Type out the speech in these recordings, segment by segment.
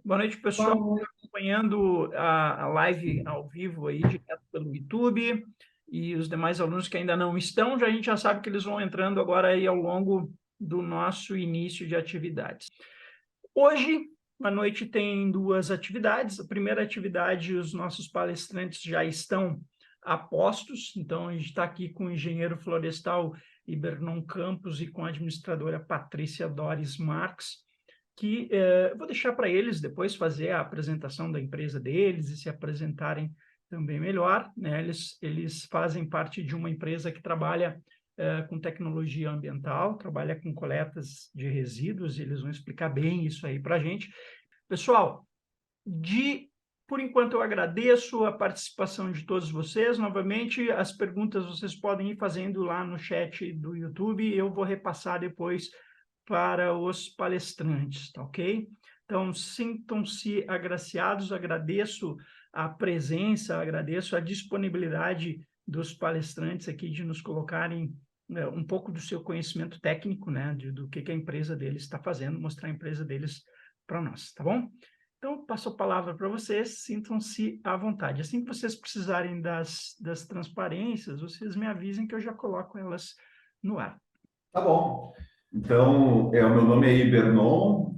Boa noite, Boa pessoal. noite. Acompanhando a live ao vivo aí, direto pelo YouTube, e os demais alunos que ainda não estão, a gente já sabe que eles vão entrando agora aí ao longo do nosso início de atividades. Hoje, à noite, tem duas atividades. A primeira atividade, os nossos palestrantes já estão a postos, então a gente está aqui com o engenheiro florestal Ibernon Campos e com a administradora Patrícia Doris Marques, que vou deixar para eles depois fazer a apresentação da empresa deles e se apresentarem também melhor, né? Eles fazem parte de uma empresa que trabalha com tecnologia ambiental, trabalha com coletas de resíduos, e eles vão explicar bem isso aí para a gente. Pessoal, por enquanto eu agradeço a participação de todos vocês. Novamente, as perguntas vocês podem ir fazendo lá no chat do YouTube, eu vou repassar depois para os palestrantes, tá ok? Então, sintam-se agraciados, agradeço a presença, agradeço a disponibilidade dos palestrantes aqui de nos colocarem um pouco do seu conhecimento técnico, né, do que a empresa deles está fazendo, mostrar a empresa deles para nós, tá bom? Então, passo a palavra para vocês, sintam-se à vontade. Assim que vocês precisarem das transparências, vocês me avisem que eu já coloco elas no ar. Tá bom. Então, o meu nome é Ibernon.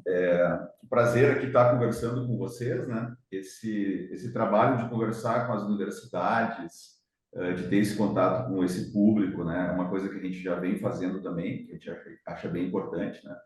Um prazer aqui estar conversando com vocês, né? Esse trabalho de conversar com as universidades, de ter esse contato com esse público, né? É uma coisa que a gente já vem fazendo também, que a gente acha bem importante, né?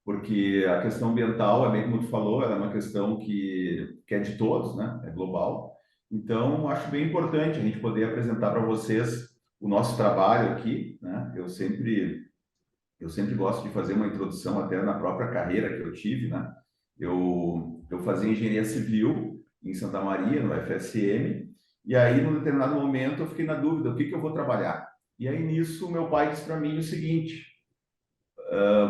Porque a questão ambiental, é bem como tu falou, ela é uma questão que é de todos, né? É global. Então, acho bem importante a gente poder apresentar para vocês o nosso trabalho aqui, né? Eu sempre gosto de fazer uma introdução até na própria carreira que eu tive, né? Eu fazia engenharia civil em Santa Maria, no FSM, e aí, num determinado momento, eu fiquei na dúvida, o que que eu vou trabalhar? E aí, nisso, meu pai disse para mim o seguinte: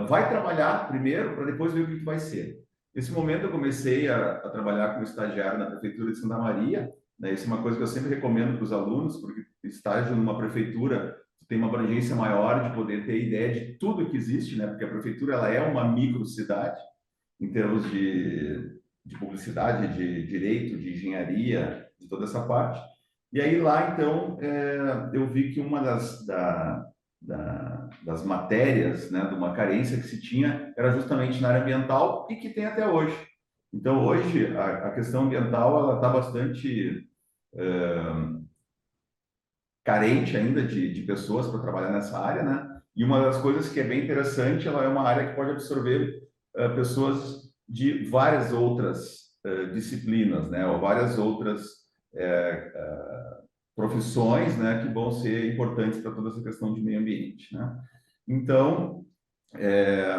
vai trabalhar primeiro para depois ver o que que vai ser. Nesse momento, eu comecei a trabalhar como estagiário na Prefeitura de Santa Maria, né? Isso é uma coisa que eu sempre recomendo para os alunos, porque estágio numa prefeitura tem uma abrangência maior de poder ter ideia de tudo que existe, né? Porque a prefeitura ela é uma microcidade em termos de publicidade, de direito, de engenharia, de toda essa parte. E aí lá, então, eu vi que uma das matérias, né, de uma carência que se tinha era justamente na área ambiental e que tem até hoje. Então, hoje, a questão ambiental ela está bastante carente ainda de pessoas para trabalhar nessa área, né? E uma das coisas que é bem interessante, ela é uma área que pode absorver pessoas de várias outras disciplinas, né? Ou várias outras profissões, né? Que vão ser importantes para toda essa questão de meio ambiente, né? Então, é,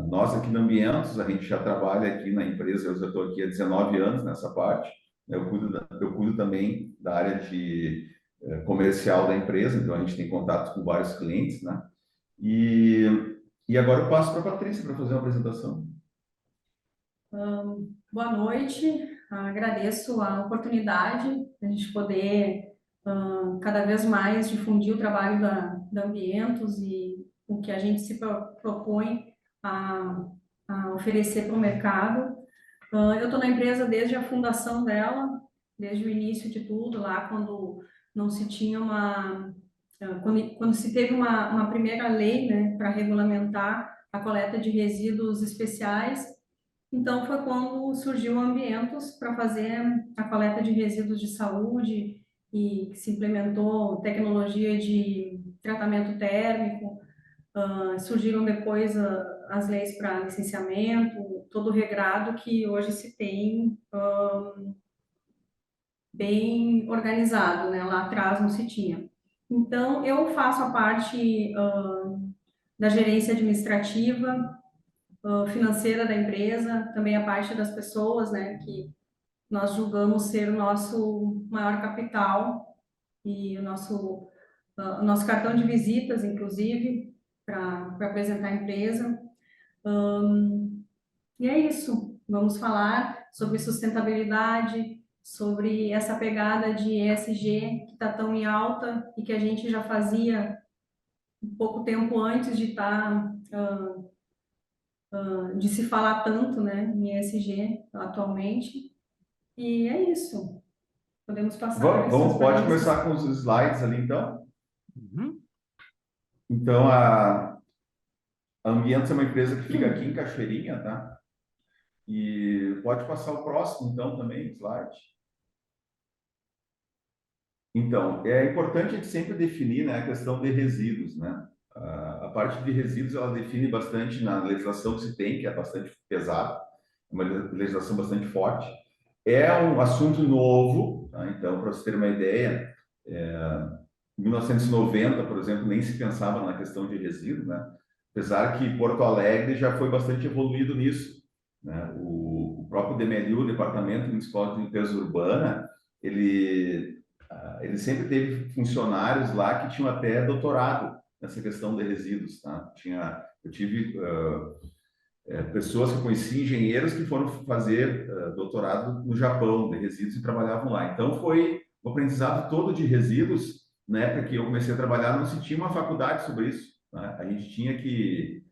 nós aqui na Ambientos, a gente já trabalha aqui na empresa, eu já estou aqui há 19 anos nessa parte, né? Eu cuido também da área de comercial da empresa, então a gente tem contato com vários clientes, né? E, e agora eu passo para a Patrícia para fazer uma apresentação. Boa noite, agradeço a oportunidade de a gente poder cada vez mais difundir o trabalho da Ambientos e o que a gente se propõe a, a oferecer para o mercado. Eu estou na empresa desde a fundação dela, desde o início de tudo, lá quando não se tinha quando se teve uma primeira lei, né, para regulamentar a coleta de resíduos especiais. Então, foi quando surgiu o Ambientos para fazer a coleta de resíduos de saúde e se implementou tecnologia de tratamento térmico. Surgiram depois as leis para licenciamento, todo o regrado que hoje se tem bem organizado, né? Lá atrás não se tinha. Então, eu faço a parte da gerência administrativa, financeira da empresa, também a parte das pessoas, né, que nós julgamos ser o nosso maior capital e o nosso cartão de visitas, inclusive, para apresentar a empresa. E é isso. Vamos falar sobre sustentabilidade, sobre essa pegada de ESG que está tão em alta e que a gente já fazia um pouco tempo antes de estar de se falar tanto, né, em ESG atualmente. E é isso. Podemos passar essas Pode premissas. começar com os slides ali, então. Uhum. Então, a Ambientes é uma empresa que fica aqui em Cachoeirinha, tá? E pode passar o próximo, então, também, slide. Então, é importante a gente sempre definir, né, a questão de resíduos, né? A parte de resíduos, ela define bastante na legislação que se tem, que é bastante pesada, uma legislação bastante forte. É um assunto novo, tá? Então, para você ter uma ideia, em 1990, por exemplo, nem se pensava na questão de resíduo, né? Apesar que Porto Alegre já foi bastante evoluído nisso, né? O próprio DMLU, o Departamento Municipal de Limpeza Urbana, ele sempre teve funcionários lá que tinham até doutorado nessa questão de resíduos, tá? Eu tive pessoas que eu conheci, engenheiros que foram fazer doutorado no Japão de resíduos e trabalhavam lá. Então foi o aprendizado todo de resíduos. Na época que eu comecei a trabalhar, não se tinha uma faculdade sobre isso, né? A gente tinha que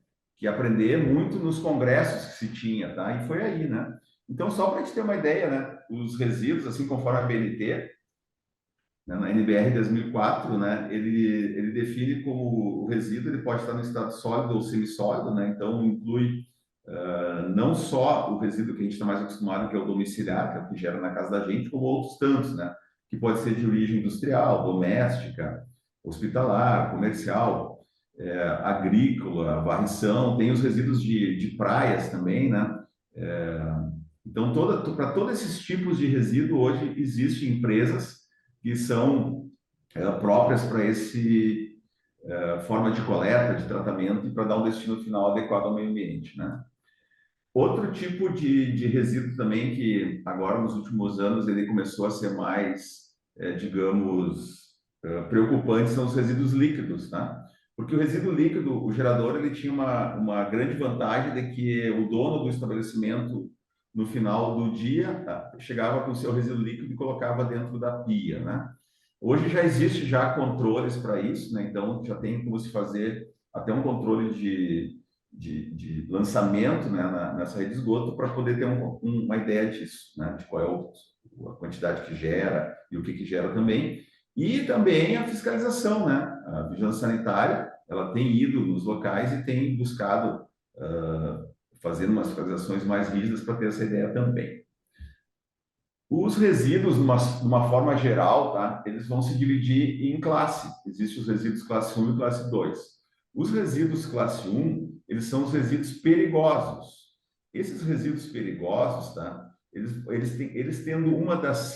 aprender muito nos congressos que se tinha, tá? E foi aí, né? Então, só para a gente ter uma ideia, né? Os resíduos, assim conforme a BNT, né, na NBR 2004, né, ele define como o resíduo, ele pode estar no estado sólido ou semissólido, né? Então, inclui não só o resíduo que a gente está mais acostumado, que é o domiciliar, que é o que gera na casa da gente, como outros tantos, né? Que pode ser de origem industrial, doméstica, hospitalar, comercial, agrícola, varrição, tem os resíduos de praias também, né? Então, para todos esses tipos de resíduo, hoje existem empresas que são próprias para esse forma de coleta, de tratamento e para dar um destino final adequado ao meio ambiente, né? Outro tipo de resíduo também que agora nos últimos anos ele começou a ser mais, digamos, preocupante são os resíduos líquidos, tá? Porque o resíduo líquido, o gerador, ele tinha uma grande vantagem de que o dono do estabelecimento, no final do dia, chegava com o seu resíduo líquido e colocava dentro da pia, né? Hoje já existe já controles para isso, né? Então já tem como se fazer até um controle de lançamento, né, nessa rede de esgoto para poder ter uma ideia disso, né, de qual é a quantidade que gera e o que gera também. E também a fiscalização, né? A vigilância sanitária, ela tem ido nos locais e tem buscado fazer umas fiscalizações mais rígidas para ter essa ideia também. Os resíduos, de uma forma geral, tá? Eles vão se dividir em classe. Existem os resíduos classe 1 e classe 2. Os resíduos classe 1, eles são os resíduos perigosos. Esses resíduos perigosos, tá? Eles tendo uma das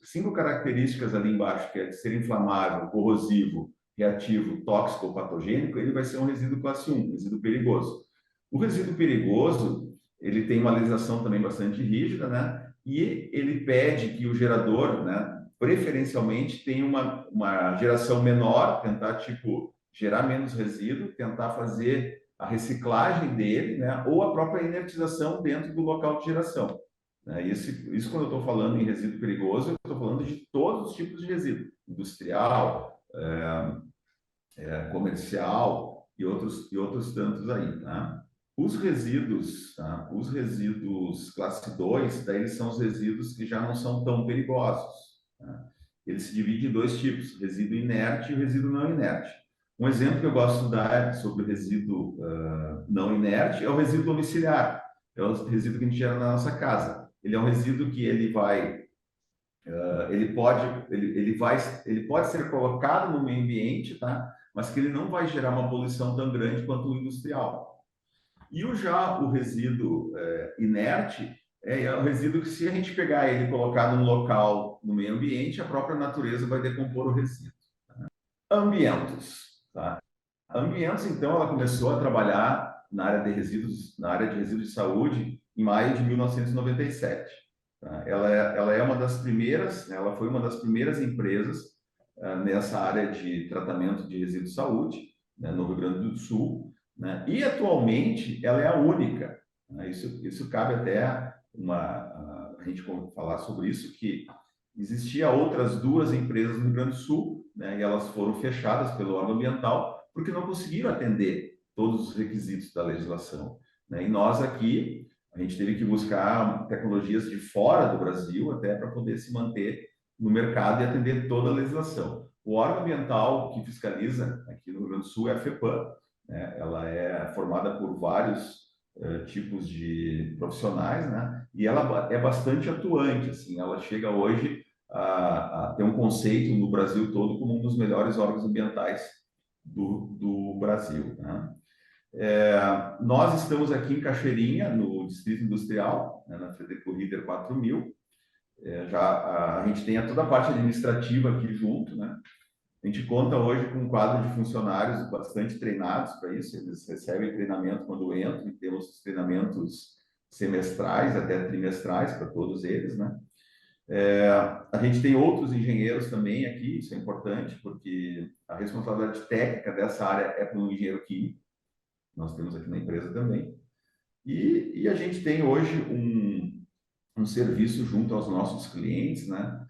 cinco características ali embaixo, que é de ser inflamável, corrosivo, reativo, tóxico ou patogênico, ele vai ser um resíduo classe 1, resíduo perigoso. O resíduo perigoso, ele tem uma legislação também bastante rígida, né? E ele pede que o gerador, né, preferencialmente, tenha uma geração menor, tentar, tipo, gerar menos resíduo, tentar fazer a reciclagem dele, né, ou a própria inertização dentro do local de geração. Né? Isso quando eu estou falando em resíduo perigoso, eu estou falando de todos os tipos de resíduo, industrial, comercial e outros tantos aí, tá? Os resíduos, tá? Os resíduos classe 2, daí eles são os resíduos que já não são tão perigosos, tá? Eles se dividem em dois tipos, resíduo inerte e o resíduo não inerte. Um exemplo que eu gosto de dar sobre o resíduo não inerte é o resíduo domiciliar, é o resíduo que a gente gera na nossa casa. Ele é um resíduo que ele pode ser colocado no meio ambiente, tá? Mas que ele não vai gerar uma poluição tão grande quanto o industrial. E o resíduo inerte é o resíduo que, se a gente pegar ele e colocar num local no meio ambiente, a própria natureza vai decompor o resíduo. Tá? Ambientos. Tá? Ambientos, então, ela começou a trabalhar na área de resíduos de saúde em maio de 1997. Tá? Ela é uma das primeiras, né, ela foi uma das primeiras empresas nessa área de tratamento de resíduos de saúde, né, no Rio Grande do Sul, né? E atualmente ela é a única. Né? Isso cabe até a gente falar sobre isso, que existia outras duas empresas no Rio Grande do Sul, né, e elas foram fechadas pelo órgão ambiental porque não conseguiram atender todos os requisitos da legislação. né? E nós aqui, a gente teve que buscar tecnologias de fora do Brasil até para poder se manter no mercado e atender toda a legislação. O órgão ambiental que fiscaliza aqui no Rio Grande do Sul é a FEPAM, né? Ela é formada por vários tipos de profissionais, né? E ela é bastante atuante, assim, ela chega hoje a ter um conceito no Brasil todo como um dos melhores órgãos ambientais do Brasil, né? Nós estamos aqui em Cachoeirinha, no Distrito Industrial, né, na Frederico Ritter 4000. A gente tem toda a parte administrativa aqui junto, né? A gente conta hoje com um quadro de funcionários bastante treinados para isso. Eles recebem treinamento quando entram e temos treinamentos semestrais até trimestrais para todos eles, né? A gente tem outros engenheiros também aqui, isso é importante, porque a responsabilidade técnica dessa área é para um engenheiro químico. Nós temos aqui na empresa também. E a gente tem hoje um serviço junto aos nossos clientes, né?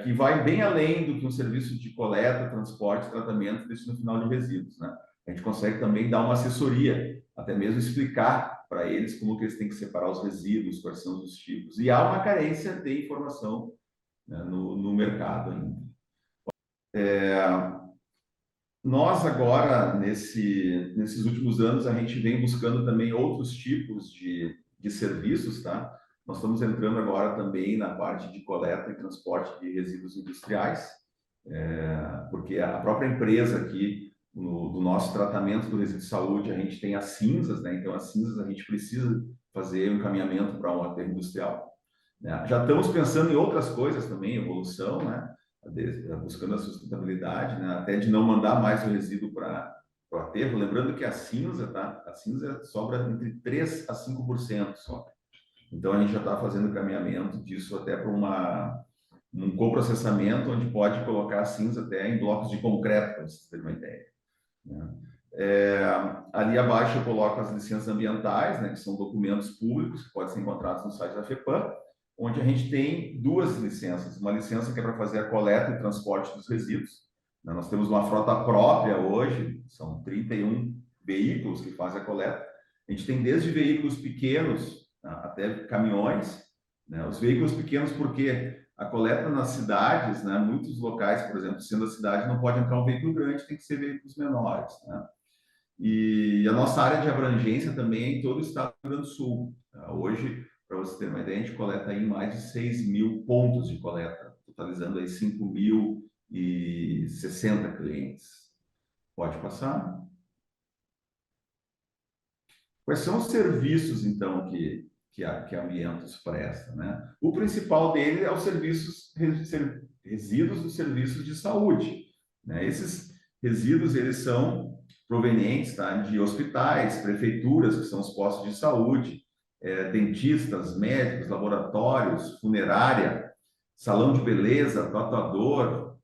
Que vai bem além do que um serviço de coleta, transporte, tratamento e destino final de resíduos, né? A gente consegue também dar uma assessoria, até mesmo explicar para eles como que eles têm que separar os resíduos, quais são os tipos. E há uma carência de informação, né, no mercado ainda. Nós agora, nesses últimos anos, a gente vem buscando também outros tipos de serviços, tá? Nós estamos entrando agora também na parte de coleta e transporte de resíduos industriais, porque a própria empresa aqui, do nosso tratamento do resíduo de saúde, a gente tem as cinzas, né? Então, as cinzas a gente precisa fazer um encaminhamento para um aterro industrial, né? Já estamos pensando em outras coisas também, evolução, né? Buscando a sustentabilidade, né? Até de não mandar mais o resíduo para o aterro. Lembrando que a cinza, tá? A cinza sobra entre 3% a 5% só. Então, a gente já está fazendo o caminhamento disso até para um coprocessamento, onde pode colocar a cinza até em blocos de concreto, para vocês terem uma ideia, né? Ali abaixo eu coloco as licenças ambientais, né, que são documentos públicos que podem ser encontrados no site da FEPAM, onde a gente tem duas licenças. Uma licença que é para fazer a coleta e transporte dos resíduos, né? Nós temos uma frota própria hoje, são 31 veículos que fazem a coleta. A gente tem desde veículos pequenos até caminhões, né? Os veículos pequenos, porque a coleta nas cidades, né? Muitos locais, por exemplo, sendo a cidade, não pode entrar um veículo grande, tem que ser veículos menores, né? E a nossa área de abrangência também é em todo o estado do Rio Grande do Sul. Hoje, para você ter uma ideia, a gente coleta aí mais de 6 mil pontos de coleta, totalizando aí 5.060 clientes. Pode passar. Quais são os serviços, então, que a Ambientos presta, né? O principal dele é os resíduos dos serviços de saúde, né? Esses resíduos, eles são provenientes, tá, de hospitais, prefeituras, que são os postos de saúde, dentistas, médicos, laboratórios, funerária, salão de beleza, tatuador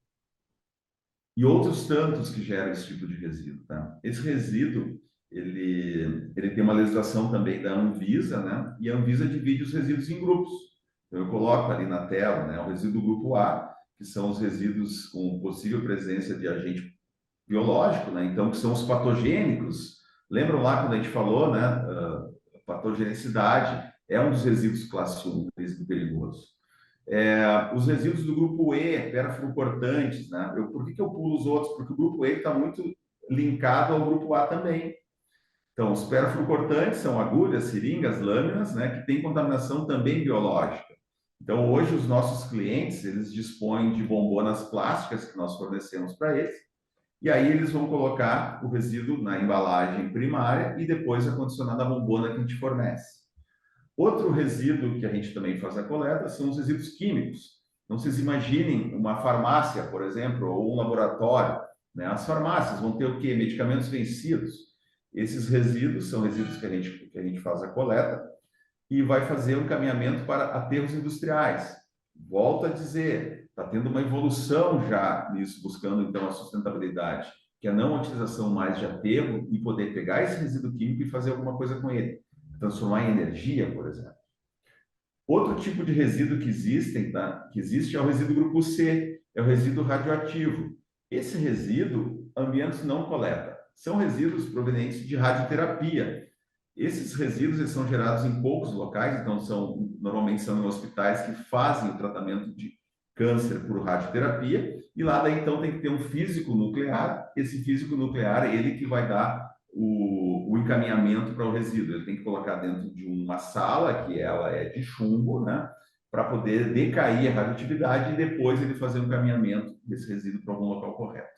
e outros tantos que geram esse tipo de resíduo, tá? Esse resíduo, ele tem uma legislação também da Anvisa, né? E a Anvisa divide os resíduos em grupos. Então, eu coloco ali na tela, né, o resíduo grupo A, que são os resíduos com possível presença de agente biológico, né? Então, que são os patogênicos. Lembram lá quando a gente falou, né? Patogenicidade é um dos resíduos classe 1, resíduo perigoso. Os resíduos do grupo E, perfluorocortantes, né? Por que eu pulo os outros? Porque o grupo E está muito linkado ao grupo A também. Então, os perfluorocortantes são agulhas, seringas, lâminas, né? Que tem contaminação também biológica. Então, hoje, os nossos clientes, eles dispõem de bombonas plásticas que nós fornecemos para eles, e aí eles vão colocar o resíduo na embalagem primária e depois acondicionar na bombona que a gente fornece. Outro resíduo que a gente também faz a coleta são os resíduos químicos. Então, vocês imaginem uma farmácia, por exemplo, ou um laboratório, né? As farmácias vão ter o quê? Medicamentos vencidos. Esses resíduos são resíduos que a gente faz a coleta e vai fazer um encaminhamento para aterros industriais. Volto a dizer, está tendo uma evolução já nisso, buscando então a sustentabilidade, que é a não utilização mais de aterro e poder pegar esse resíduo químico e fazer alguma coisa com ele, transformar em energia, por exemplo. Outro tipo de resíduo que existe é o resíduo grupo C, é o resíduo radioativo. Esse resíduo, Ambientos não coleta. São resíduos provenientes de radioterapia. Esses resíduos eles são gerados em poucos locais, então normalmente são em hospitais que fazem o tratamento de câncer por radioterapia, e lá daí então tem que ter um físico nuclear. Esse físico nuclear, ele que vai dar o encaminhamento para o resíduo. Ele tem que colocar dentro de uma sala, que ela é de chumbo, né, para poder decair a radioatividade e depois ele fazer o encaminhamento desse resíduo para algum local correto.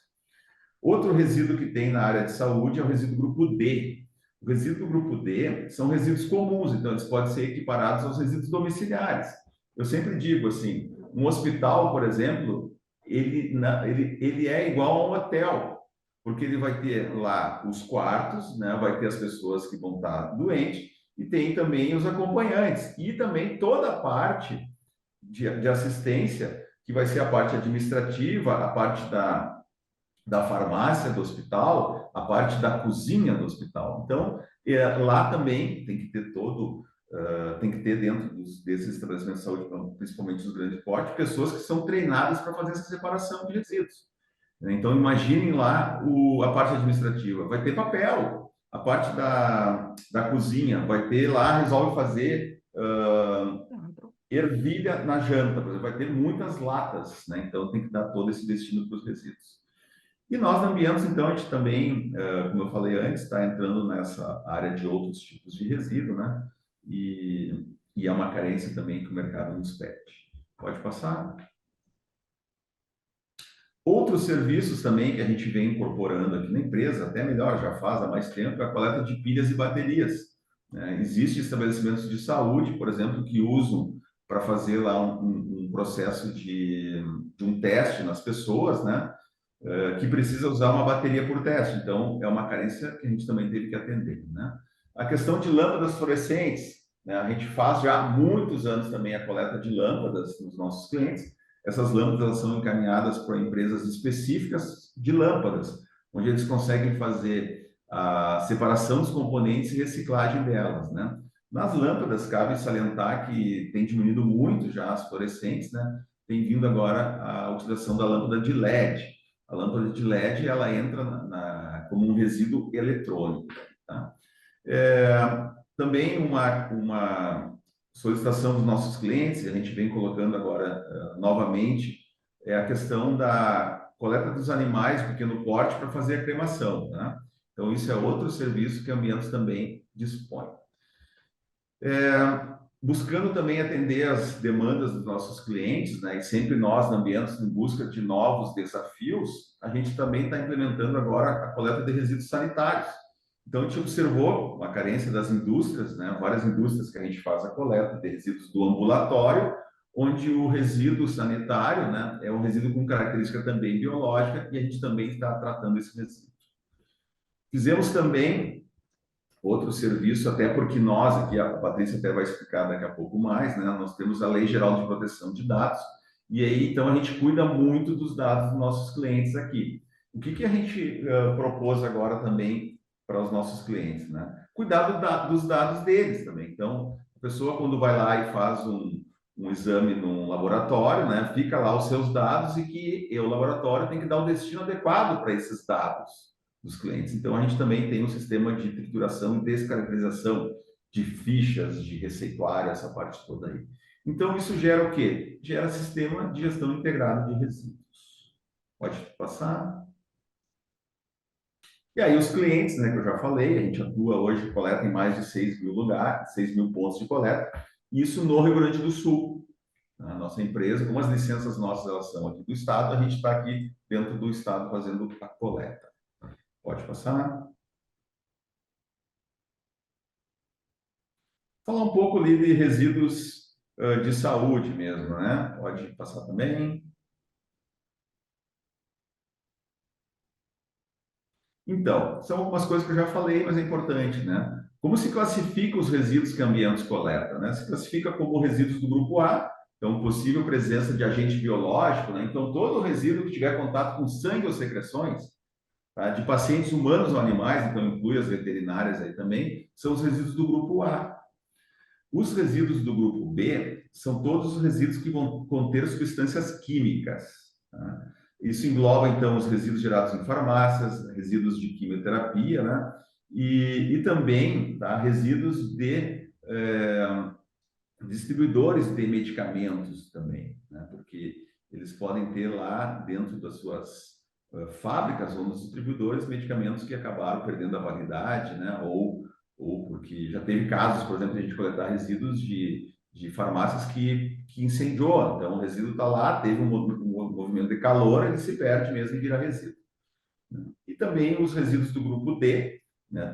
Outro resíduo que tem na área de saúde é o resíduo grupo D. O resíduo grupo D são resíduos comuns, então eles podem ser equiparados aos resíduos domiciliares. Eu sempre digo assim, um hospital, por exemplo, ele é igual a um hotel, porque ele vai ter lá os quartos, né? Vai ter as pessoas que vão estar doentes, e tem também os acompanhantes, e também toda a parte de assistência, que vai ser a parte administrativa, a parte da farmácia do hospital, a parte da cozinha do hospital. Então, lá também tem que ter tem que ter dentro desses estabelecimentos de saúde, principalmente os grandes portes, pessoas que são treinadas para fazer essa separação de resíduos. Então, imaginem lá a parte administrativa, vai ter papel, a parte da cozinha, vai ter lá, resolve fazer ervilha na janta, por exemplo, vai ter muitas latas, né? Então tem que dar todo esse destino para os resíduos. E nós, na Ambientes, então, a gente também, como eu falei antes, está entrando nessa área de outros tipos de resíduo, né? E é uma carência também que o mercado nos pede. Pode passar. Outros serviços também que a gente vem incorporando aqui na empresa, até melhor, já faz há mais tempo, é a coleta de pilhas e baterias, né? Existem estabelecimentos de saúde, por exemplo, que usam para fazer lá um processo de um teste nas pessoas, né? Que precisa usar uma bateria por teste. Então, é uma carência que a gente também teve que atender, né? A questão de lâmpadas fluorescentes, né? A gente faz já há muitos anos também a coleta de lâmpadas nos nossos clientes. Essas lâmpadas elas são encaminhadas para empresas específicas de lâmpadas, onde eles conseguem fazer a separação dos componentes e reciclagem delas, né? Nas lâmpadas, cabe salientar que tem diminuído muito já as fluorescentes, né? Tem vindo agora a utilização da lâmpada de LED. A lâmpada de LED ela entra como um resíduo eletrônico. Tá? Também uma solicitação dos nossos clientes, e a gente vem colocando agora novamente, é a questão da coleta dos animais de pequeno porte para fazer a cremação. Tá? Então, isso é outro serviço que a Ambientes também dispõe. Buscando também atender as demandas dos nossos clientes, né? E sempre nós, na Ambientes, em busca de novos desafios, a gente também está implementando agora a coleta de resíduos sanitários. Então, a gente observou uma carência das indústrias, né? Várias indústrias que a gente faz a coleta de resíduos do ambulatório, onde o resíduo sanitário, né, é um resíduo com característica também biológica, e a gente também está tratando esse resíduo. Fizemos também outro serviço, até porque nós aqui, a Patrícia até vai explicar daqui a pouco mais, né? Nós temos a Lei Geral de Proteção de Dados, e aí, então, a gente cuida muito dos dados dos nossos clientes aqui. O que a gente propôs agora também para os nossos clientes, né? Cuidar dos dados deles também. Então, a pessoa, quando vai lá e faz um exame num laboratório, né? Fica lá os seus dados e que o laboratório tem que dar o destino adequado para esses dados dos clientes. Então, a gente também tem um sistema de trituração e descaracterização de fichas, de receituário, essa parte toda aí. Então, isso gera o quê? Gera sistema de gestão integrado de resíduos. Pode passar. E aí, os clientes, né, que eu já falei, a gente atua hoje, coleta em mais de 6 mil lugares, 6 mil pontos de coleta, isso no Rio Grande do Sul. A nossa empresa, como as licenças nossas elas são aqui do Estado, a gente está aqui dentro do Estado fazendo a coleta. Pode passar. Falar um pouco ali de resíduos de saúde mesmo, né? Pode passar também. Então, são algumas coisas que eu já falei, mas é importante, né? Como se classifica os resíduos que a Ambientes coleta, né? Se classifica como resíduos do grupo A, então possível presença de agente biológico, né? Então, todo resíduo que tiver contato com sangue ou secreções, tá? De pacientes humanos ou animais, então inclui as veterinárias aí também, são os resíduos do grupo A. Os resíduos do grupo B são todos os resíduos que vão conter substâncias químicas. Tá? Isso engloba, então, os resíduos gerados em farmácias, resíduos de quimioterapia, né? e também, tá, resíduos de distribuidores de medicamentos também, né? Porque eles podem ter lá dentro das suas fábricas ou nos distribuidores medicamentos que acabaram perdendo a validade, né? Ou porque já teve casos, por exemplo, de a gente coletar resíduos de farmácias que incendiou. Então, o resíduo está lá, teve um movimento de calor, ele se perde mesmo e vira resíduo. E também os resíduos do grupo D, né?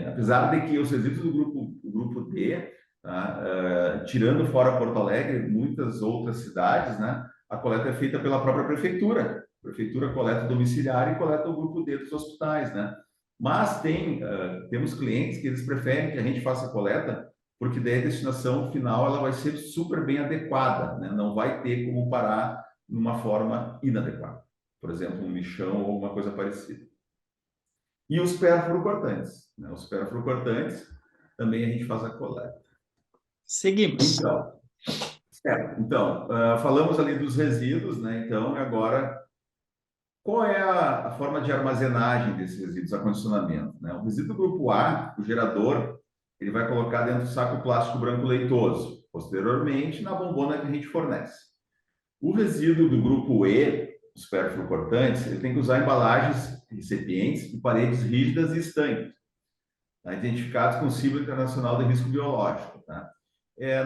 Apesar de que os resíduos do grupo D, tá? Tirando fora Porto Alegre, muitas outras cidades, né? A coleta é feita pela própria prefeitura. A prefeitura coleta domiciliar e coleta o grupo D dos hospitais, né? Mas temos clientes que eles preferem que a gente faça a coleta, porque daí a destinação final ela vai ser super bem adequada, né? Não vai ter como parar numa forma inadequada. Por exemplo, um lixão ou alguma coisa parecida. E os perfluorocortantes, né? Os perfluorocortantes também a gente faz a coleta. Seguimos. Então, falamos ali dos resíduos, né? Então, agora, qual é a forma de armazenagem desses resíduos, acondicionamento, né? O resíduo do grupo A, o gerador, ele vai colocar dentro do saco plástico branco leitoso, posteriormente na bombona que a gente fornece. O resíduo do grupo E, os perfluorocortantes, ele tem que usar embalagens, recipientes e paredes rígidas e estanques, tá? Identificados com símbolo internacional de risco biológico, tá?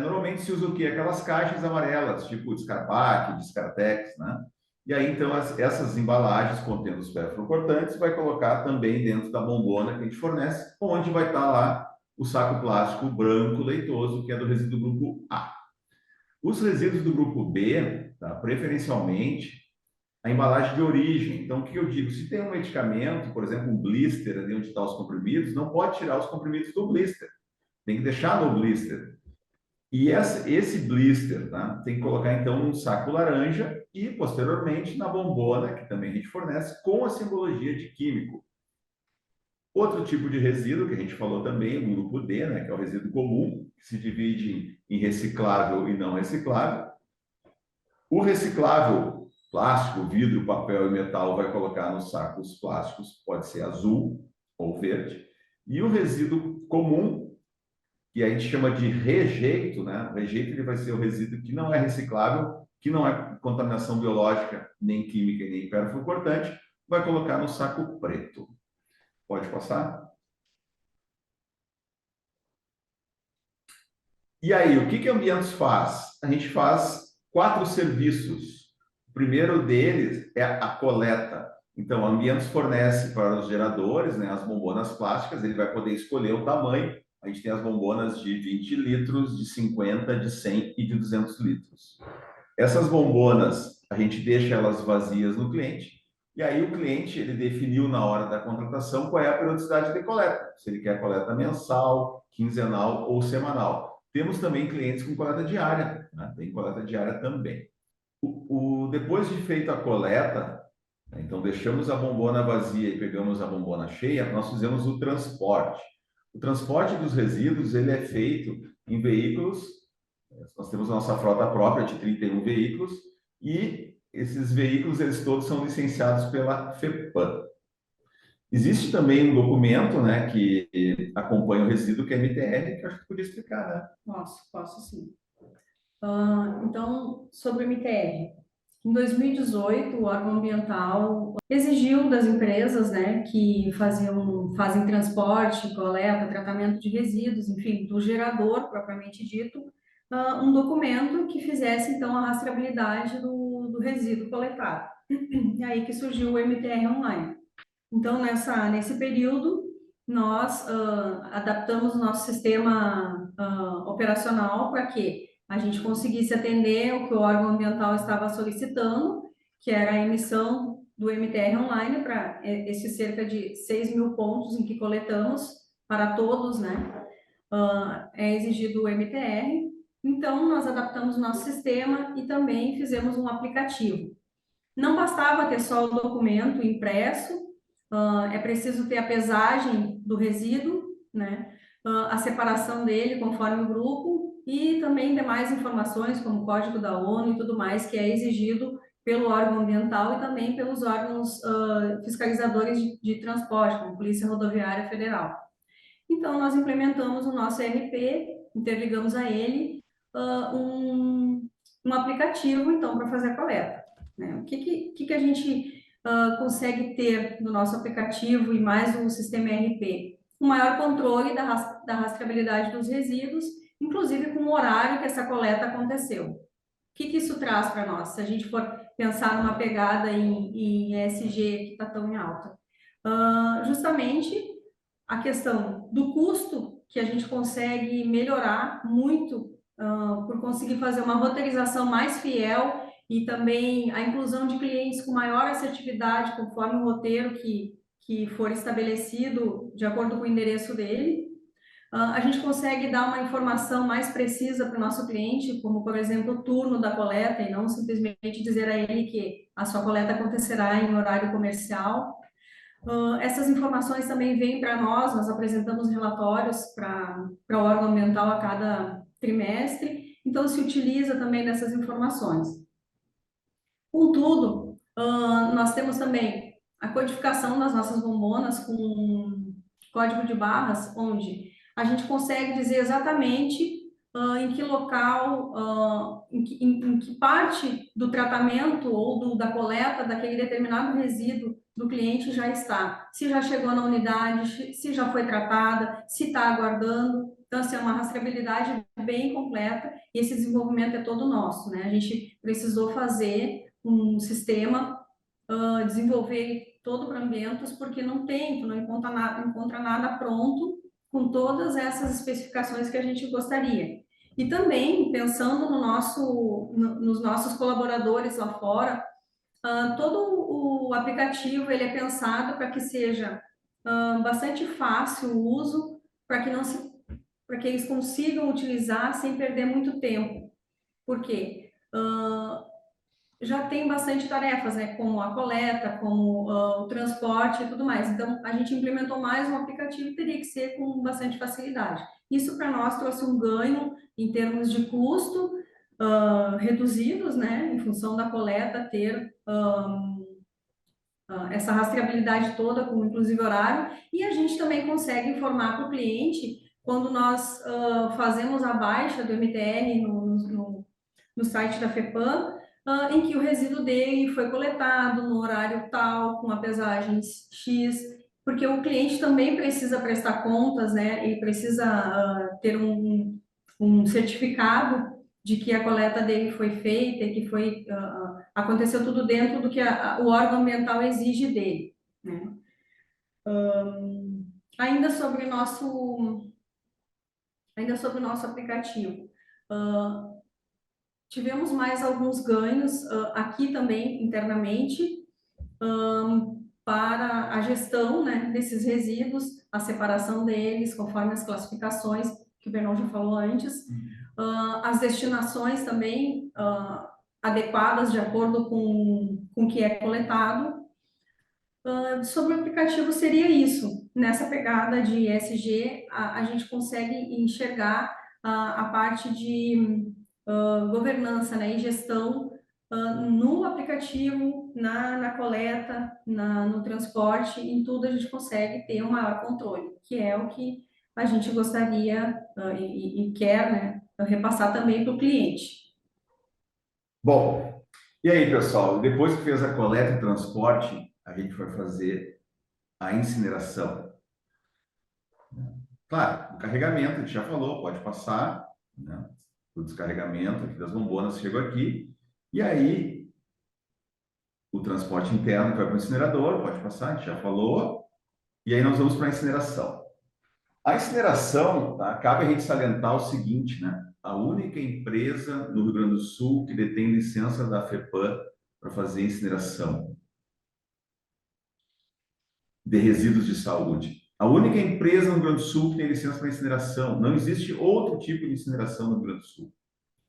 Normalmente se usa o quê? Aquelas caixas amarelas, tipo Descarpac, Descartex, né? E aí, então, essas embalagens contendo os perfluorocortantes vai colocar também dentro da bombona que a gente fornece, onde vai estar lá o saco plástico branco leitoso, que é do resíduo do grupo A. Os resíduos do grupo B, tá? Preferencialmente, a embalagem de origem. Então, o que eu digo? Se tem um medicamento, por exemplo, um blister, ali onde estão os comprimidos, não pode tirar os comprimidos do blister. Tem que deixar no blister. E esse blister, tá? Tem que colocar, então, num saco laranja e, posteriormente, na bombona, que também a gente fornece, com a simbologia de químico. Outro tipo de resíduo, que a gente falou também, o grupo D, né? Que é o resíduo comum, que se divide em reciclável e não reciclável. O reciclável, plástico, vidro, papel e metal, vai colocar nos sacos plásticos, pode ser azul ou verde. E o resíduo comum, que a gente chama de rejeito, né? O rejeito ele vai ser o resíduo que não é reciclável, que não é contaminação biológica, nem química, nem perfluorocortante, vai colocar no saco preto. Pode passar? E aí, o que a Ambientos faz? A gente faz 4 serviços. O primeiro deles é a coleta. Então, a Ambientos fornece para os geradores, né, as bombonas plásticas, ele vai poder escolher o tamanho. A gente tem as bombonas de 20 litros, de 50, de 100 e de 200 litros. Essas bombonas, a gente deixa elas vazias no cliente, e aí o cliente, ele definiu na hora da contratação qual é a periodicidade de coleta, se ele quer coleta mensal, quinzenal ou semanal. Temos também clientes com coleta diária, né? Tem coleta diária também. Depois de feita a coleta, né, então deixamos a bombona vazia e pegamos a bombona cheia, nós fizemos o transporte. O transporte dos resíduos, ele é feito em veículos. Nós temos a nossa frota própria de 31 veículos e esses veículos, eles todos são licenciados pela FEPAM. Existe também um documento, né, que acompanha o resíduo, que é MTR, que eu acho que podia explicar, né? Posso sim. Então, sobre o MTR. Em 2018, o órgão ambiental exigiu das empresas, né, que fazem transporte, coleta, tratamento de resíduos, enfim, do gerador propriamente dito, um documento que fizesse, então, a rastreabilidade do resíduo coletado. E aí que surgiu o MTR Online. Então, nesse período, nós adaptamos o nosso sistema operacional para que a gente conseguisse atender o que o órgão ambiental estava solicitando, que era a emissão do MTR Online para esses cerca de 6 mil pontos em que coletamos para todos, né? É exigido o MTR. Então, nós adaptamos o nosso sistema e também fizemos um aplicativo. Não bastava ter só o documento impresso, é preciso ter a pesagem do resíduo, né? A separação dele conforme o grupo e também demais informações como o código da ONU e tudo mais que é exigido pelo órgão ambiental e também pelos órgãos fiscalizadores de transporte, como Polícia Rodoviária Federal. Então, nós implementamos o nosso ERP, interligamos a ele um aplicativo, então, para fazer a coleta, né? O que a gente consegue ter no nosso aplicativo e mais no sistema ERP? Um maior controle da rastreabilidade dos resíduos, inclusive com o horário que essa coleta aconteceu. O que isso traz para nós, se a gente for pensar numa pegada em ESG que está tão em alta? Justamente a questão do custo, que a gente consegue melhorar muito por conseguir fazer uma roteirização mais fiel e também a inclusão de clientes com maior assertividade, conforme o roteiro que for estabelecido de acordo com o endereço dele. A gente consegue dar uma informação mais precisa para o nosso cliente, como, por exemplo, o turno da coleta, e não simplesmente dizer a ele que a sua coleta acontecerá em horário comercial. Essas informações também vêm para nós apresentamos relatórios para o órgão ambiental a cada trimestre, então se utiliza também dessas informações. Contudo, nós temos também a codificação das nossas bombonas com código de barras, onde a gente consegue dizer exatamente em que local, em que parte do tratamento ou da coleta daquele determinado resíduo do cliente já está. Se já chegou na unidade, se já foi tratada, se está aguardando. Então, assim, é uma rastreabilidade bem completa e esse desenvolvimento é todo nosso, né? A gente precisou fazer um sistema, desenvolver todo para ambientes, porque não tem, tu não encontra nada pronto com todas essas especificações que a gente gostaria. E também, pensando nos nossos colaboradores lá fora, todo o aplicativo ele é pensado para que seja bastante fácil o uso, para que eles consigam utilizar sem perder muito tempo. Por quê? Já tem bastante tarefas, né? Como a coleta, como o transporte e tudo mais. Então, a gente implementou mais um aplicativo que teria que ser com bastante facilidade. Isso para nós trouxe um ganho em termos de custo reduzidos, né? Em função da coleta ter essa rastreabilidade toda, com inclusive horário, e a gente também consegue informar para o cliente quando nós fazemos a baixa do MTL no site da FEPAM, em que o resíduo dele foi coletado no horário tal, com a pesagem X, porque o cliente também precisa prestar contas, né? Ele precisa ter um certificado de que a coleta dele foi feita e que aconteceu tudo dentro do que o órgão ambiental exige dele, né? Ainda sobre o nosso aplicativo, tivemos mais alguns ganhos aqui também internamente para a gestão, né, desses resíduos, a separação deles conforme as classificações que o Bernão já falou antes, as destinações também adequadas de acordo com o que é coletado. Sobre o aplicativo seria isso. Nessa pegada de ESG, a gente consegue enxergar a parte de governança, né, e gestão no aplicativo, na coleta, no transporte, em tudo a gente consegue ter um maior controle, que é o que a gente gostaria e quer, né, repassar também para o cliente. Bom, e aí, pessoal? Depois que fez a coleta e transporte, a gente vai fazer a incineração. Claro, o carregamento, a gente já falou, pode passar, né? O descarregamento aqui das bombonas chegou aqui, e aí o transporte interno vai para o incinerador, pode passar, a gente já falou, e aí nós vamos para a incineração. A incineração, tá? Cabe a gente salientar o seguinte, né? A única empresa no Rio Grande do Sul que detém licença da FEPAM para fazer incineração de resíduos de saúde. A única empresa no Rio Grande do Sul que tem licença para incineração. Não existe outro tipo de incineração no Rio Grande do Sul.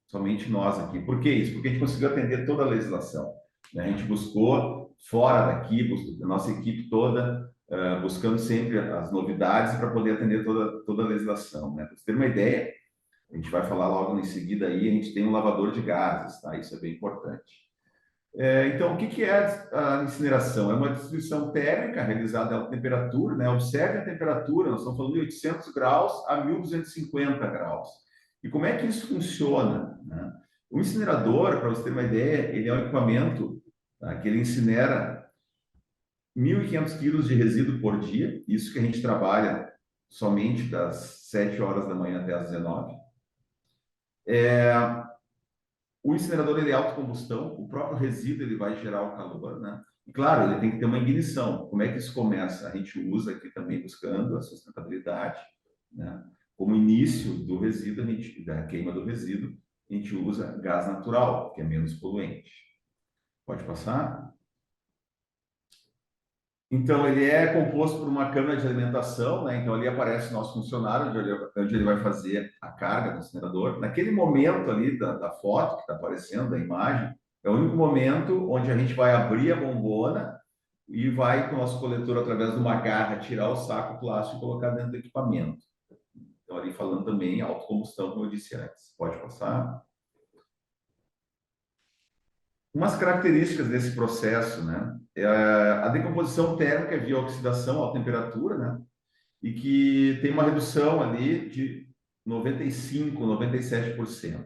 Somente nós aqui. Por que isso? Porque a gente conseguiu atender toda a legislação. A gente buscou fora daqui, a nossa equipe toda, buscando sempre as novidades para poder atender toda a legislação. Né? Para você ter uma ideia, a gente vai falar logo em seguida aí, a gente tem um lavador de gases, tá? Isso é bem importante. Então, o que que é a incineração? É uma destruição térmica realizada a alta temperatura, né? Observe a temperatura, nós estamos falando de 800 graus a 1250 graus. E como é que isso funciona, né? O incinerador, para você ter uma ideia, ele é um equipamento, tá, que ele incinera 1.500 quilos de resíduo por dia, isso que a gente trabalha somente das 7 horas da manhã até as 19. O incinerador ele é autocombustão, o próprio resíduo ele vai gerar o calor, né? E claro, ele tem que ter uma ignição. Como é que isso começa? A gente usa aqui também buscando a sustentabilidade, né? Como início do resíduo, da queima do resíduo, a gente usa gás natural, que é menos poluente. Pode passar? Então, ele é composto por uma câmara de alimentação, né? Então, ali aparece o nosso funcionário, onde ele vai fazer a carga do incinerador. Naquele momento ali da foto que está aparecendo, da imagem, é o único momento onde a gente vai abrir a bombona e vai com o nosso coletor, através de uma garra, tirar o saco plástico e colocar dentro do equipamento. Então, ali falando também autocombustão, como eu disse antes. Pode passar? Umas características desse processo, né? A decomposição térmica é via oxidação à temperatura, né? E que tem uma redução ali de 95%, 97%.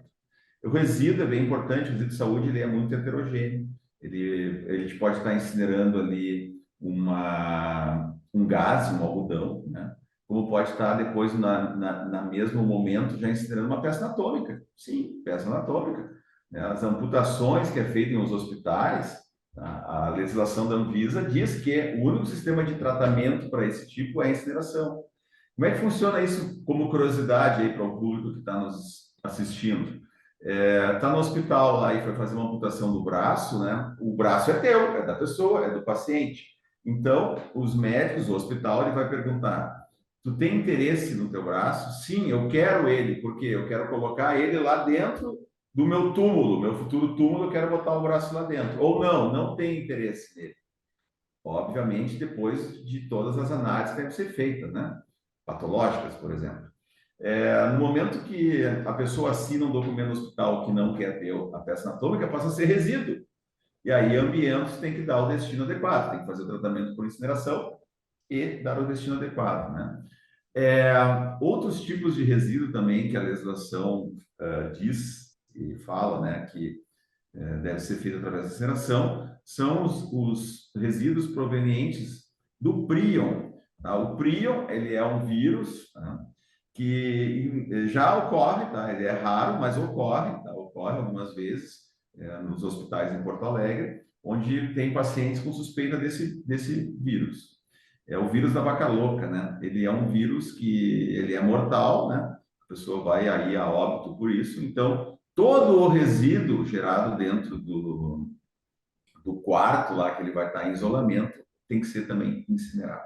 O resíduo é bem importante, o resíduo de saúde ele é muito heterogêneo. A gente pode estar incinerando ali um gás, um algodão, né? Como pode estar depois, na mesmo momento, já incinerando uma peça anatômica. Sim, peça anatômica. As amputações que é feita nos hospitais, a legislação da Anvisa diz que o único sistema de tratamento para esse tipo é a incineração. Como é que funciona isso como curiosidade aí para o público que está nos assistindo? Está no hospital lá e foi fazer uma amputação do braço, né? O braço é teu, é da pessoa, é do paciente. Então, os médicos, o hospital, ele vai perguntar: tu tem interesse no teu braço? Sim, eu quero ele, porque eu quero colocar ele lá dentro do meu túmulo, meu futuro túmulo, eu quero botar o braço lá dentro. Ou não, não tem interesse nele. Obviamente, depois de todas as análises que devem ser feitas, né? Patológicas, por exemplo. No momento que a pessoa assina um documento no hospital que não quer ter a peça anatômica, passa a ser resíduo. E aí, ambientes tem que dar o destino adequado, tem que fazer o tratamento por incineração e dar o destino adequado, né? Outros tipos de resíduo também que a legislação diz e fala, né, que deve ser feito através da incineração, são os resíduos provenientes do príon. Tá? O príon, ele é um vírus, tá, que já ocorre, tá? Ele é raro, mas ocorre, tá? Ocorre algumas vezes nos hospitais em Porto Alegre, onde tem pacientes com suspeita desse vírus. É o vírus da vaca louca, né? Ele é um vírus que ele é mortal, né? A pessoa vai aí a óbito por isso. Então, todo o resíduo gerado dentro do quarto lá, que ele vai estar em isolamento, tem que ser também incinerado.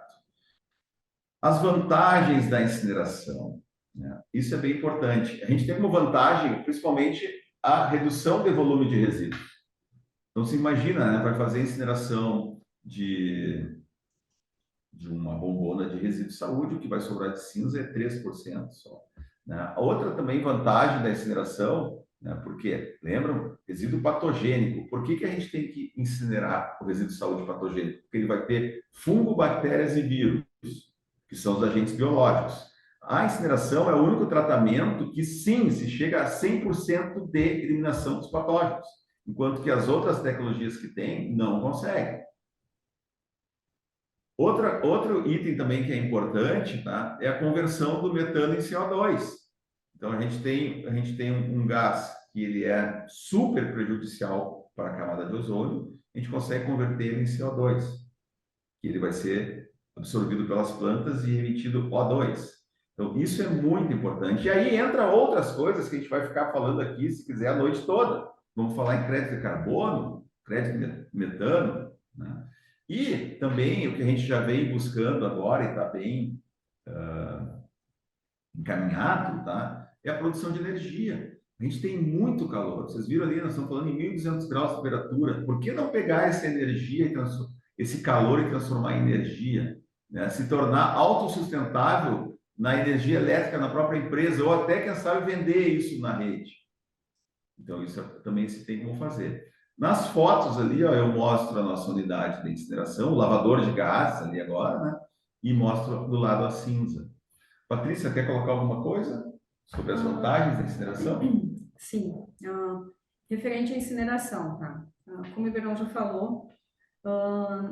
As vantagens da incineração, né? Isso é bem importante. A gente tem como vantagem, principalmente, a redução de volume de resíduos. Então, se imagina, né? Vai fazer incineração de uma bombona de resíduo de saúde, o que vai sobrar de cinza é 3% só. Né? A outra também vantagem da incineração, né? Porque, lembram? Resíduo patogênico. Por que a gente tem que incinerar o resíduo de saúde patogênico? Porque ele vai ter fungo, bactérias e vírus, que são os agentes biológicos. A incineração é o único tratamento que, sim, se chega a 100% de eliminação dos patógenos, enquanto que as outras tecnologias que tem não conseguem. Outro item também que é importante, tá, é a conversão do metano em CO2. Então, a gente tem um gás que ele é super prejudicial para a camada de ozônio, a gente consegue converter ele em CO2, que ele vai ser absorvido pelas plantas e emitido O2. Então, isso é muito importante. E aí entra outras coisas que a gente vai ficar falando aqui, se quiser, a noite toda. Vamos falar em crédito de carbono, crédito de metano, né? E também o que a gente já vem buscando agora e está bem encaminhado, tá? É a produção de energia. A gente tem muito calor. Vocês viram ali, nós estamos falando em 1.200 graus de temperatura. Por que não pegar essa energia e esse calor e transformar em energia, né? Se tornar autossustentável na energia elétrica na própria empresa ou até, quem sabe, vender isso na rede. Então, isso também se tem como fazer. Nas fotos ali, ó, eu mostro a nossa unidade de incineração, o lavador de gases ali agora, né? E mostro do lado a cinza. Patrícia, quer colocar alguma coisa sobre as vantagens da incineração? Sim, referente à incineração, tá? Como o Iberão já falou,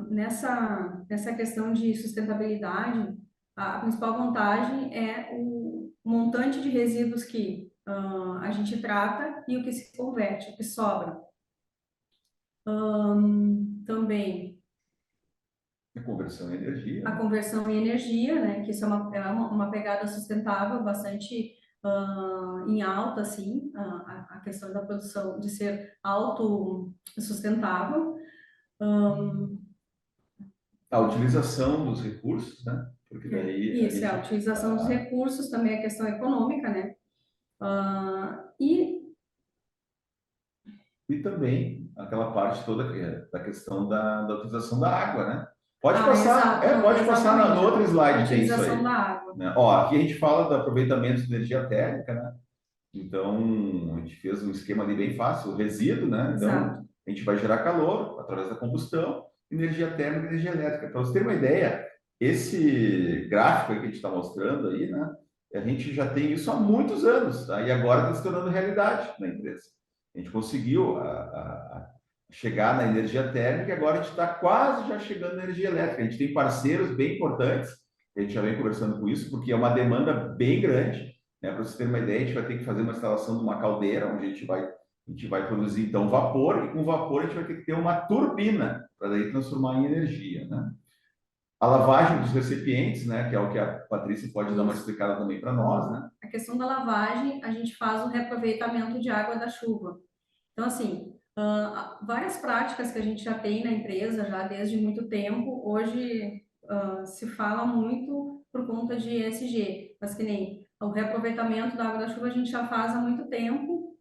nessa questão de sustentabilidade, a principal vantagem é o montante de resíduos que a gente trata e o que se converte, o que sobra. Também A conversão em energia. a conversão em energia, né, que isso é uma pegada sustentável bastante em alta, assim, a questão da produção de ser autossustentável. A utilização dos recursos, né? Porque daí Isso, a utilização dos recursos, também a questão econômica, né? E também aquela parte toda da questão da utilização da água, né? Pode passar, exato, pode passar no outro slide, a tem isso aí. utilização da água. Né? Ó, aqui a gente fala do aproveitamento de energia térmica, né? Então, a gente fez um esquema ali bem fácil, o resíduo, né? Então, Exato. a gente vai gerar calor através da combustão, energia térmica e energia elétrica. Para você ter uma ideia, esse gráfico aí que a gente está mostrando aí, né? A gente já tem isso há muitos anos, tá? E agora está se tornando realidade na empresa. A gente conseguiu chegar na energia térmica e agora a gente está quase já chegando na energia elétrica. A gente tem parceiros bem importantes, a gente já vem conversando com isso, porque é uma demanda bem grande. Né? Para você ter uma ideia, a gente vai ter que fazer uma instalação de uma caldeira, onde a gente vai produzir, então, vapor, e com vapor a gente vai ter que ter uma turbina, para daí transformar em energia. Né? A lavagem dos recipientes, né, que é o que a Patrícia pode dar uma explicada também para nós. Né? A questão da lavagem, a gente faz o reaproveitamento de água da chuva. Então, assim, várias práticas que a gente já tem na empresa, já desde muito tempo, hoje se fala muito por conta de ESG, mas que nem o reaproveitamento da água da chuva a gente já faz há muito tempo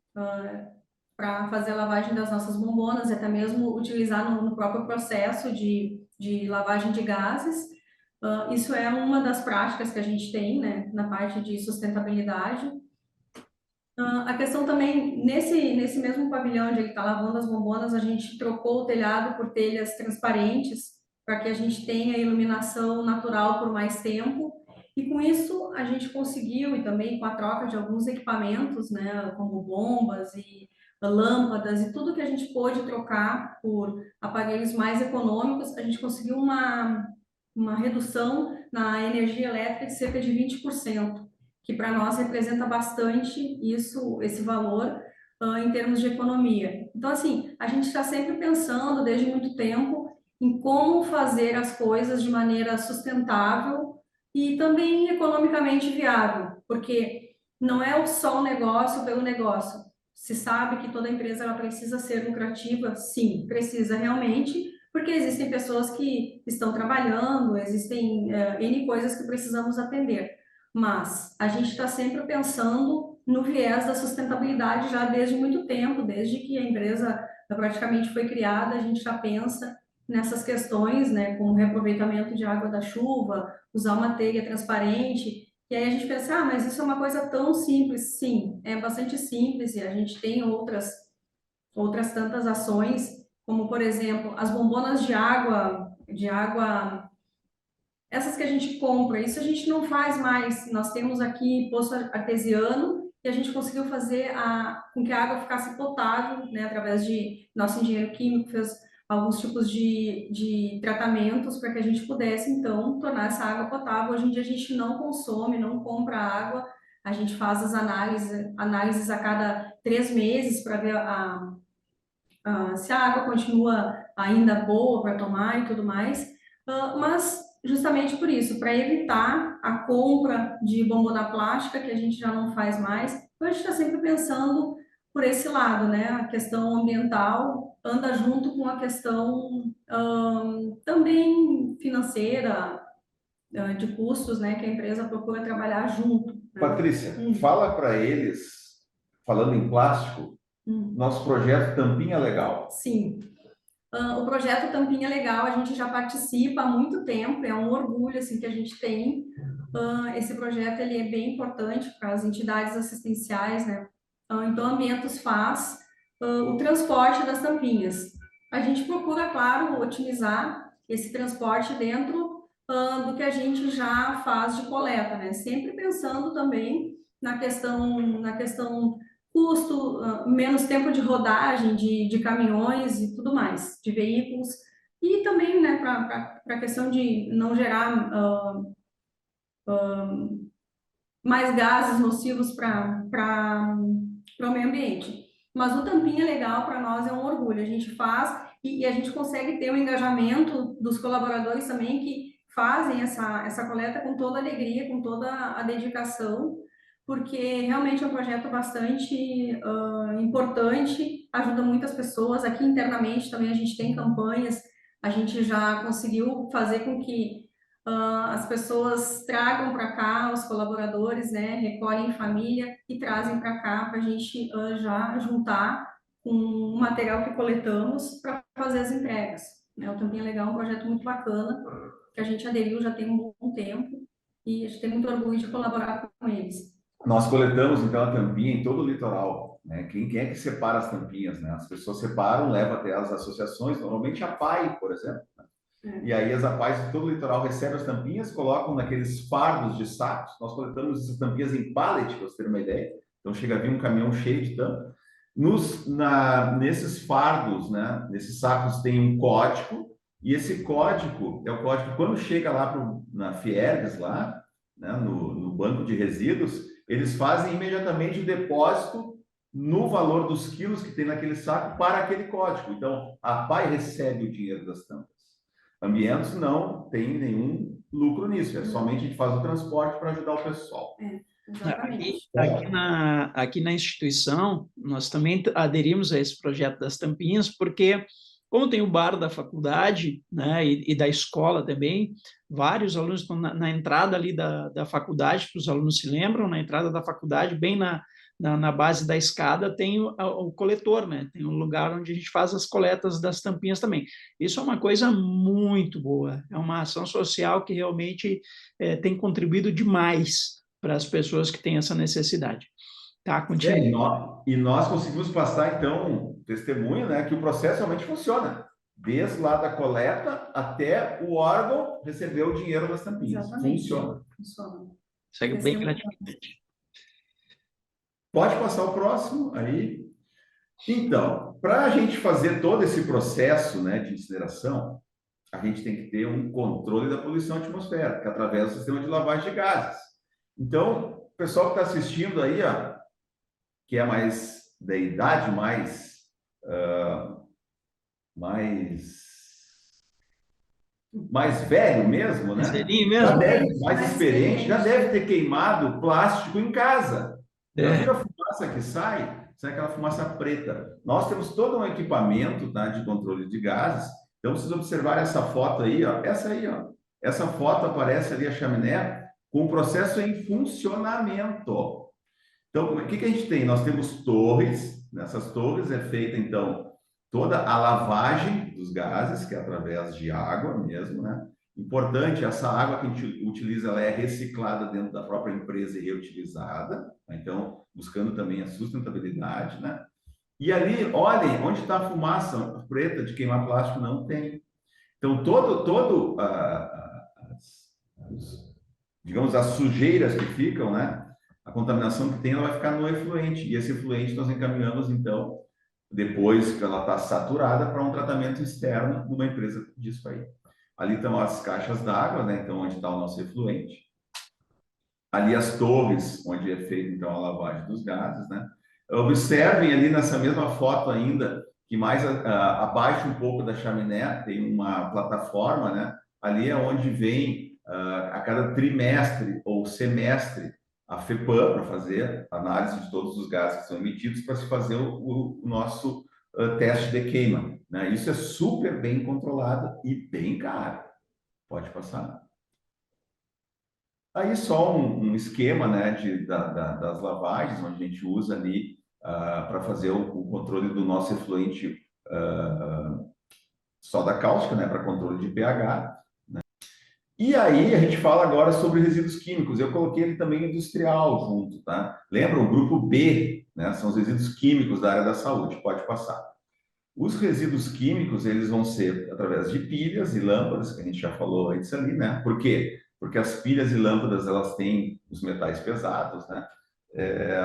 para fazer a lavagem das nossas bombonas, até mesmo utilizar no próprio processo de lavagem de gases. Isso é uma das práticas que a gente tem, né, na parte de sustentabilidade. A questão também, nesse mesmo pavilhão onde ele está lavando as bombonas, a gente trocou o telhado por telhas transparentes para que a gente tenha iluminação natural por mais tempo. E com isso a gente conseguiu, e também com a troca de alguns equipamentos, né, como bombas e lâmpadas e tudo que a gente pôde trocar por aparelhos mais econômicos, a gente conseguiu uma redução na energia elétrica de cerca de 20%, que para nós representa bastante esse valor em termos de economia. Então, assim, a gente está sempre pensando, desde muito tempo, em como fazer as coisas de maneira sustentável e também economicamente viável, porque não é só o negócio pelo negócio. Se sabe que toda empresa ela precisa ser lucrativa, sim, precisa realmente, porque existem pessoas que estão trabalhando, existem N coisas que precisamos atender. Mas a gente está sempre pensando no viés da sustentabilidade já desde muito tempo, desde que a empresa praticamente foi criada, a gente já pensa nessas questões, né, como reaproveitamento de água da chuva, usar uma telha transparente. E aí a gente pensa, mas isso é uma coisa tão simples. Sim, é bastante simples e a gente tem outras tantas ações, como por exemplo, as bombonas de água essas que a gente compra, isso a gente não faz mais. Nós temos aqui poço artesiano e a gente conseguiu fazer com que a água ficasse potável, né, através de nosso engenheiro químico fez alguns tipos de tratamentos para que a gente pudesse, então, tornar essa água potável. Hoje em dia a gente não consome, não compra água, a gente faz as análises a cada 3 meses para ver se a água continua ainda boa para tomar e tudo mais. Mas justamente por isso, para evitar a compra de bombona plástica, que a gente já não faz mais, então a gente está sempre pensando por esse lado, né? A questão ambiental anda junto com a questão também financeira, de custos, né? Que a empresa procura trabalhar junto. Né? Patrícia, fala para eles, falando em plástico, nosso projeto Tampinha Legal. Sim. O projeto Tampinha Legal, a gente já participa há muito tempo, é um orgulho assim, que a gente tem. Esse projeto ele é bem importante para as entidades assistenciais, né? Então, a Ambientos faz o transporte das tampinhas. A gente procura, claro, otimizar esse transporte dentro do que a gente já faz de coleta, né? Sempre pensando também na questão custo, menos tempo de rodagem de caminhões e tudo mais, de veículos, e também, né, para a questão de não gerar mais gases nocivos para o meio ambiente. Mas o Tampinha Legal, para nós, é um orgulho. A gente faz e a gente consegue ter o engajamento dos colaboradores também que fazem essa coleta com toda a alegria, com toda a dedicação, porque realmente é um projeto bastante importante, ajuda muitas pessoas. Aqui internamente também a gente tem campanhas, a gente já conseguiu fazer com que as pessoas tragam para cá, os colaboradores, né, recolhem em família e trazem para cá para a gente já juntar com o material que coletamos para fazer as entregas. Né? O Tampinha Legal é um projeto muito bacana, que a gente aderiu já tem um bom tempo e a gente tem muito orgulho de colaborar com eles. Nós coletamos, então, a tampinha em todo o litoral, né? Quem é que separa as tampinhas, né? As pessoas separam, levam até as associações, normalmente a PAI, por exemplo, né? E aí as APAIs de todo o litoral recebem as tampinhas, colocam naqueles fardos de sacos. Nós coletamos essas tampinhas em pallet, para você ter uma ideia. Então chega a vir um caminhão cheio de tampa. Nesses fardos, né, nesses sacos tem um código, e esse código é o código, quando chega lá na Fiergs, lá, né, no banco de resíduos, eles fazem imediatamente o depósito no valor dos quilos que tem naquele saco para aquele código. Então, a APAI recebe o dinheiro das tampas. Ambientes não tem nenhum lucro nisso, é somente a gente faz o transporte para ajudar o pessoal. Aqui na instituição, nós também aderimos a esse projeto das tampinhas, porque, como tem o bar da faculdade, né, e da escola também, vários alunos estão na entrada ali da faculdade, que os alunos se lembram, na entrada da faculdade, bem na base da escada, tem o coletor, né? Tem um lugar onde a gente faz as coletas das tampinhas também. Isso é uma coisa muito boa, é uma ação social que realmente tem contribuído demais para as pessoas que têm essa necessidade. Tá, continua. E nós conseguimos passar, então, um testemunho, né, que o processo realmente funciona. Desde lá da coleta até o órgão receber o dinheiro das tampinhas. Exatamente. Funciona. Segue bem gratificante. Pode passar o próximo aí. Então, para a gente fazer todo esse processo, né, de incineração, a gente tem que ter um controle da poluição atmosférica através do sistema de lavagem de gases. Então, o pessoal que está assistindo aí, ó, que é mais da idade mais velho mesmo, né? Já deve, mais experiente, já deve ter queimado plástico em casa. Já viu a fumaça que sai aquela fumaça preta. Nós temos todo um equipamento, tá, de controle de gases. Então, vocês observarem essa foto aí, ó, essa aí, ó. Essa foto aparece ali a chaminé com o processo em funcionamento. Então, o que a gente tem? Nós temos torres. Nessas torres é feita, então, toda a lavagem dos gases, que é através de água mesmo, né? Importante, essa água que a gente utiliza, ela é reciclada dentro da própria empresa e reutilizada, né? Então, buscando também a sustentabilidade, né? E ali, olhem, onde está a fumaça preta de queimar plástico? Não tem. Então, digamos, as sujeiras que ficam, né? A contaminação que tem, ela vai ficar no efluente. E esse efluente nós encaminhamos, então, depois que ela está saturada, para um tratamento externo de uma empresa disso aí. Ali estão as caixas d'água, né? Então, onde está o nosso efluente. Ali as torres, onde é feita, então, a lavagem dos gases, né? Observem ali nessa mesma foto ainda, que mais abaixo um pouco da chaminé, tem uma plataforma, né? Ali é onde vem, a cada trimestre ou semestre, a FEPAM, para fazer análise de todos os gases que são emitidos, para se fazer o nosso teste de queima, né? Isso é super bem controlado e bem caro. Pode passar. Aí só um esquema, né, das lavagens, onde a gente usa ali para fazer o controle do nosso efluente soda cáustica, né, para controle de pH, né? E aí a gente fala agora sobre resíduos químicos. Eu coloquei ele também industrial junto, tá? Lembra o grupo B, né? São os resíduos químicos da área da saúde. Pode passar. Os resíduos químicos, eles vão ser através de pilhas e lâmpadas, que a gente já falou antes ali, né? Por quê? Porque as pilhas e lâmpadas, elas têm os metais pesados, né? É,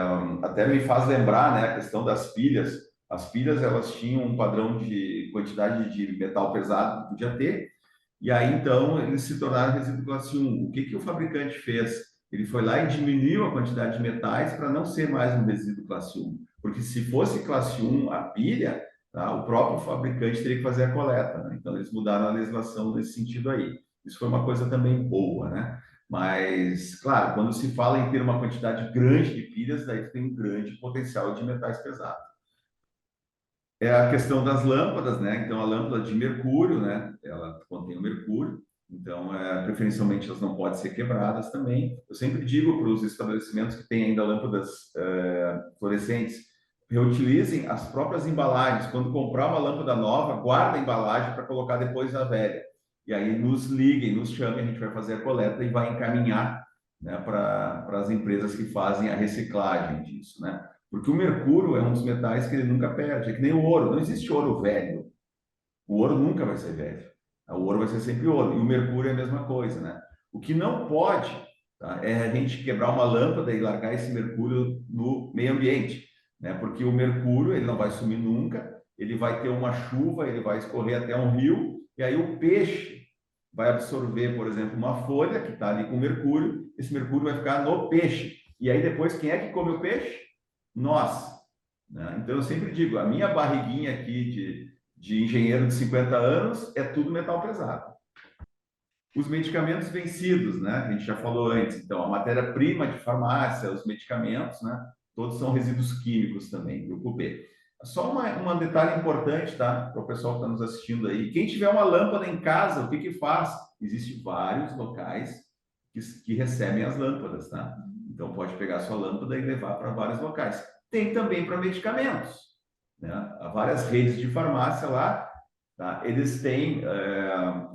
até me faz lembrar, né, a questão das pilhas. As pilhas, elas tinham um padrão de quantidade de metal pesado que podia ter, e aí, então, eles se tornaram resíduo classe 1. O que que o fabricante fez? Ele foi lá e diminuiu a quantidade de metais para não ser mais um resíduo classe 1. Porque se fosse classe 1 a pilha, tá, o próprio fabricante teria que fazer a coleta, né? Então, eles mudaram a legislação nesse sentido aí. Isso foi uma coisa também boa, né? Mas, claro, quando se fala em ter uma quantidade grande de pilhas, daí tem um grande potencial de metais pesados. É a questão das lâmpadas, né? Então, a lâmpada de mercúrio, né? Ela contém o mercúrio, então, preferencialmente, elas não podem ser quebradas também. Eu sempre digo para os estabelecimentos que têm ainda lâmpadas fluorescentes, reutilizem as próprias embalagens. Quando comprar uma lâmpada nova, guarda a embalagem para colocar depois a velha. E aí nos liguem, nos chamem, a gente vai fazer a coleta e vai encaminhar, né, para as empresas que fazem a reciclagem disso, né? Porque o mercúrio é um dos metais que ele nunca perde, é que nem o ouro, não existe ouro velho. O ouro nunca vai ser velho. O ouro vai ser sempre ouro. E o mercúrio é a mesma coisa, né? O que não pode, tá, é a gente quebrar uma lâmpada e largar esse mercúrio no meio ambiente, né? Porque o mercúrio, ele não vai sumir nunca, ele vai ter uma chuva, ele vai escorrer até um rio, e aí o peixe vai absorver, por exemplo, uma folha que está ali com mercúrio, esse mercúrio vai ficar no peixe. E aí depois, quem é que come o peixe? Nós, né? Então eu sempre digo, a minha barriguinha aqui de engenheiro de 50 anos é tudo metal pesado. Os medicamentos vencidos, né? A gente já falou antes. Então, a matéria-prima de farmácia, os medicamentos, né? Todos são resíduos químicos também, grupo B. Só um detalhe importante, tá? Para o pessoal que está nos assistindo aí. Quem tiver uma lâmpada em casa, o que que faz? Existem vários locais que recebem as lâmpadas, tá? Então, pode pegar a sua lâmpada e levar para vários locais. Tem também para medicamentos, né? Há várias redes de farmácia lá, tá? Eles têm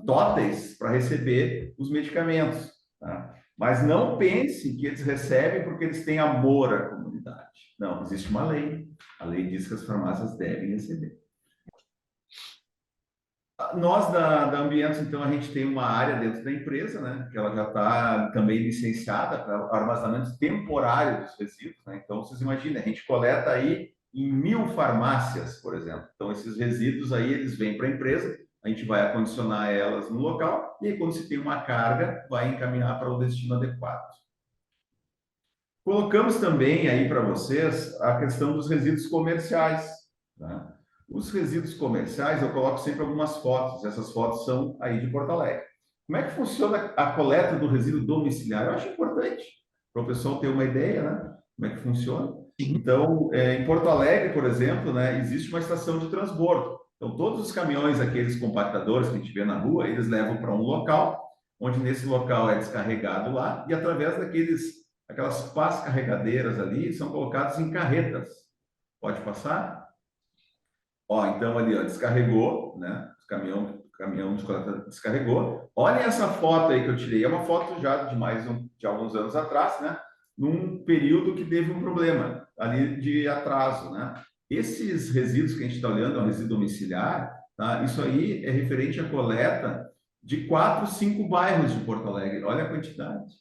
totens para receber os medicamentos, tá? Mas não pense que eles recebem porque eles têm amor à comunidade. Não, existe uma lei. A lei diz que as farmácias devem receber. Nós da Ambientes, então, a gente tem uma área dentro da empresa, né, que ela já está também licenciada para armazenamento temporário dos resíduos, né? Então, vocês imaginem, a gente coleta aí em 1000 farmácias, por exemplo. Então, esses resíduos aí, eles vêm para a empresa, a gente vai acondicionar elas no local, e aí, quando se tem uma carga, vai encaminhar para o destino adequado. Colocamos também aí para vocês a questão dos resíduos comerciais, tá? Os resíduos comerciais, eu coloco sempre algumas fotos. Essas fotos são aí de Porto Alegre. Como é que funciona a coleta do resíduo domiciliar? Eu acho importante para o pessoal ter uma ideia, né? Como é que funciona. Então, em Porto Alegre, por exemplo, né, existe uma estação de transbordo. Então, todos os caminhões, aqueles compactadores que a gente vê na rua, eles levam para um local, onde nesse local é descarregado lá, e através aquelas pás carregadeiras ali, são colocados em carretas. Pode passar? Ó, então ali, ó, descarregou, né? O caminhão de coleta descarregou. Olhem essa foto aí que eu tirei. É uma foto já de alguns anos atrás, né? Num período que teve um problema ali de atraso, né? Esses resíduos que a gente está olhando, é um resíduo domiciliar, tá? Isso aí é referente à coleta de 4, 5 bairros de Porto Alegre. Olha a quantidade.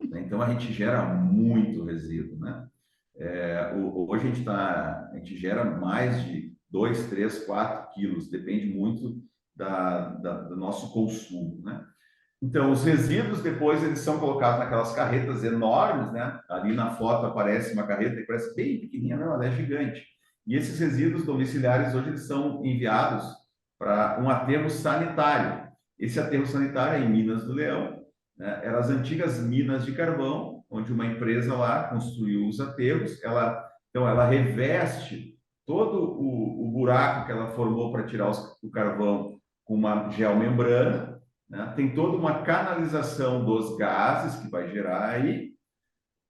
Então a gente gera muito resíduo, né? Hoje a gente gera mais de 2, 3, 4 quilos, depende muito do nosso consumo, né? Então, os resíduos depois eles são colocados naquelas carretas enormes, né? Ali na foto aparece uma carreta que parece bem pequenininha, não, ela é gigante. E esses resíduos domiciliares hoje eles são enviados para um aterro sanitário. Esse aterro sanitário é em Minas do Leão, né? Eram as antigas minas de carvão, onde uma empresa lá construiu os aterros. Então, ela reveste todo o buraco que ela formou para tirar o carvão com uma geomembrana, né? Tem toda uma canalização dos gases que vai gerar aí,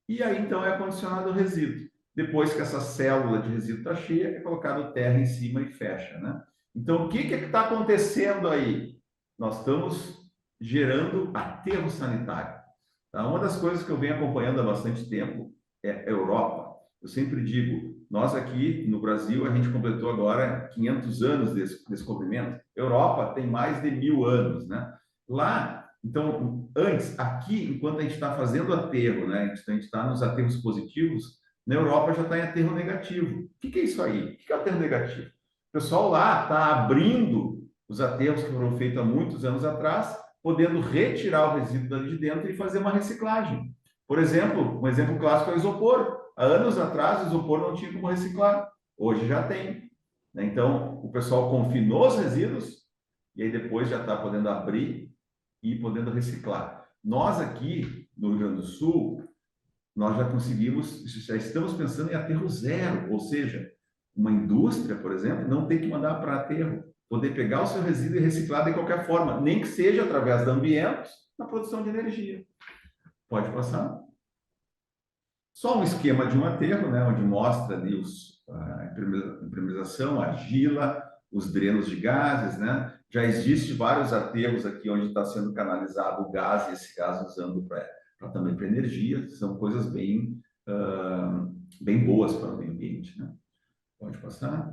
e aí então é acondicionado o resíduo. Depois que essa célula de resíduo está cheia, é colocado terra em cima e fecha, né? Então, o que está acontecendo aí? Nós estamos gerando aterro sanitário. Tá? Uma das coisas que eu venho acompanhando há bastante tempo é a Europa. Eu sempre digo, nós aqui no Brasil, a gente completou agora 500 anos desse descobrimento. Europa tem mais de 1000 anos, né? Lá, então, antes, aqui, enquanto a gente está fazendo aterro, né? A gente está nos aterros positivos, na Europa já está em aterro negativo. O que é isso aí? O que é aterro negativo? O pessoal lá está abrindo os aterros que foram feitos há muitos anos atrás, podendo retirar o resíduo dali de dentro e fazer uma reciclagem. Por exemplo, um exemplo clássico é o isopor. Há anos atrás, o isopor não tinha como reciclar. Hoje já tem. Né? Então, o pessoal confinou os resíduos e aí depois já está podendo abrir e podendo reciclar. Nós aqui, no Rio Grande do Sul, nós já conseguimos, já estamos pensando em aterro zero, ou seja, uma indústria, por exemplo, não tem que mandar para aterro, poder pegar o seu resíduo e reciclar de qualquer forma, nem que seja através da Ambientos, na produção de energia. Pode passar. Só um esquema de um aterro, né, onde mostra ali a impermeabilização, a argila, os drenos de gases, né? Já existe vários aterros aqui onde está sendo canalizado o gás, e esse gás usando também para energia, são coisas bem boas para o meio ambiente, né? Pode passar.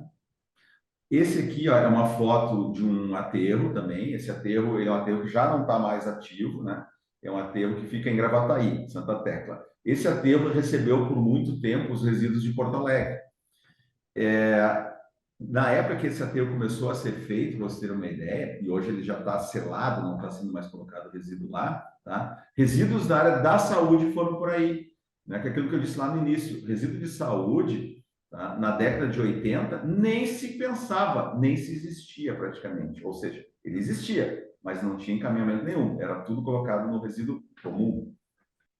Esse aqui, ó, é uma foto de um aterro também. Esse aterro é um aterro que já não está mais ativo, né? É um aterro que fica em Gravataí, Santa Tecla. Esse aterro recebeu por muito tempo os resíduos de Porto Alegre. Na época que esse aterro começou a ser feito, para você ter uma ideia, e hoje ele já está selado, não está sendo mais colocado resíduo lá, tá? Resíduos da área da saúde foram por aí, né? Que é aquilo que eu disse lá no início, resíduo de saúde, tá? Na década de 80, nem se pensava, nem se existia praticamente, ou seja, ele existia, mas não tinha encaminhamento nenhum, era tudo colocado no resíduo comum.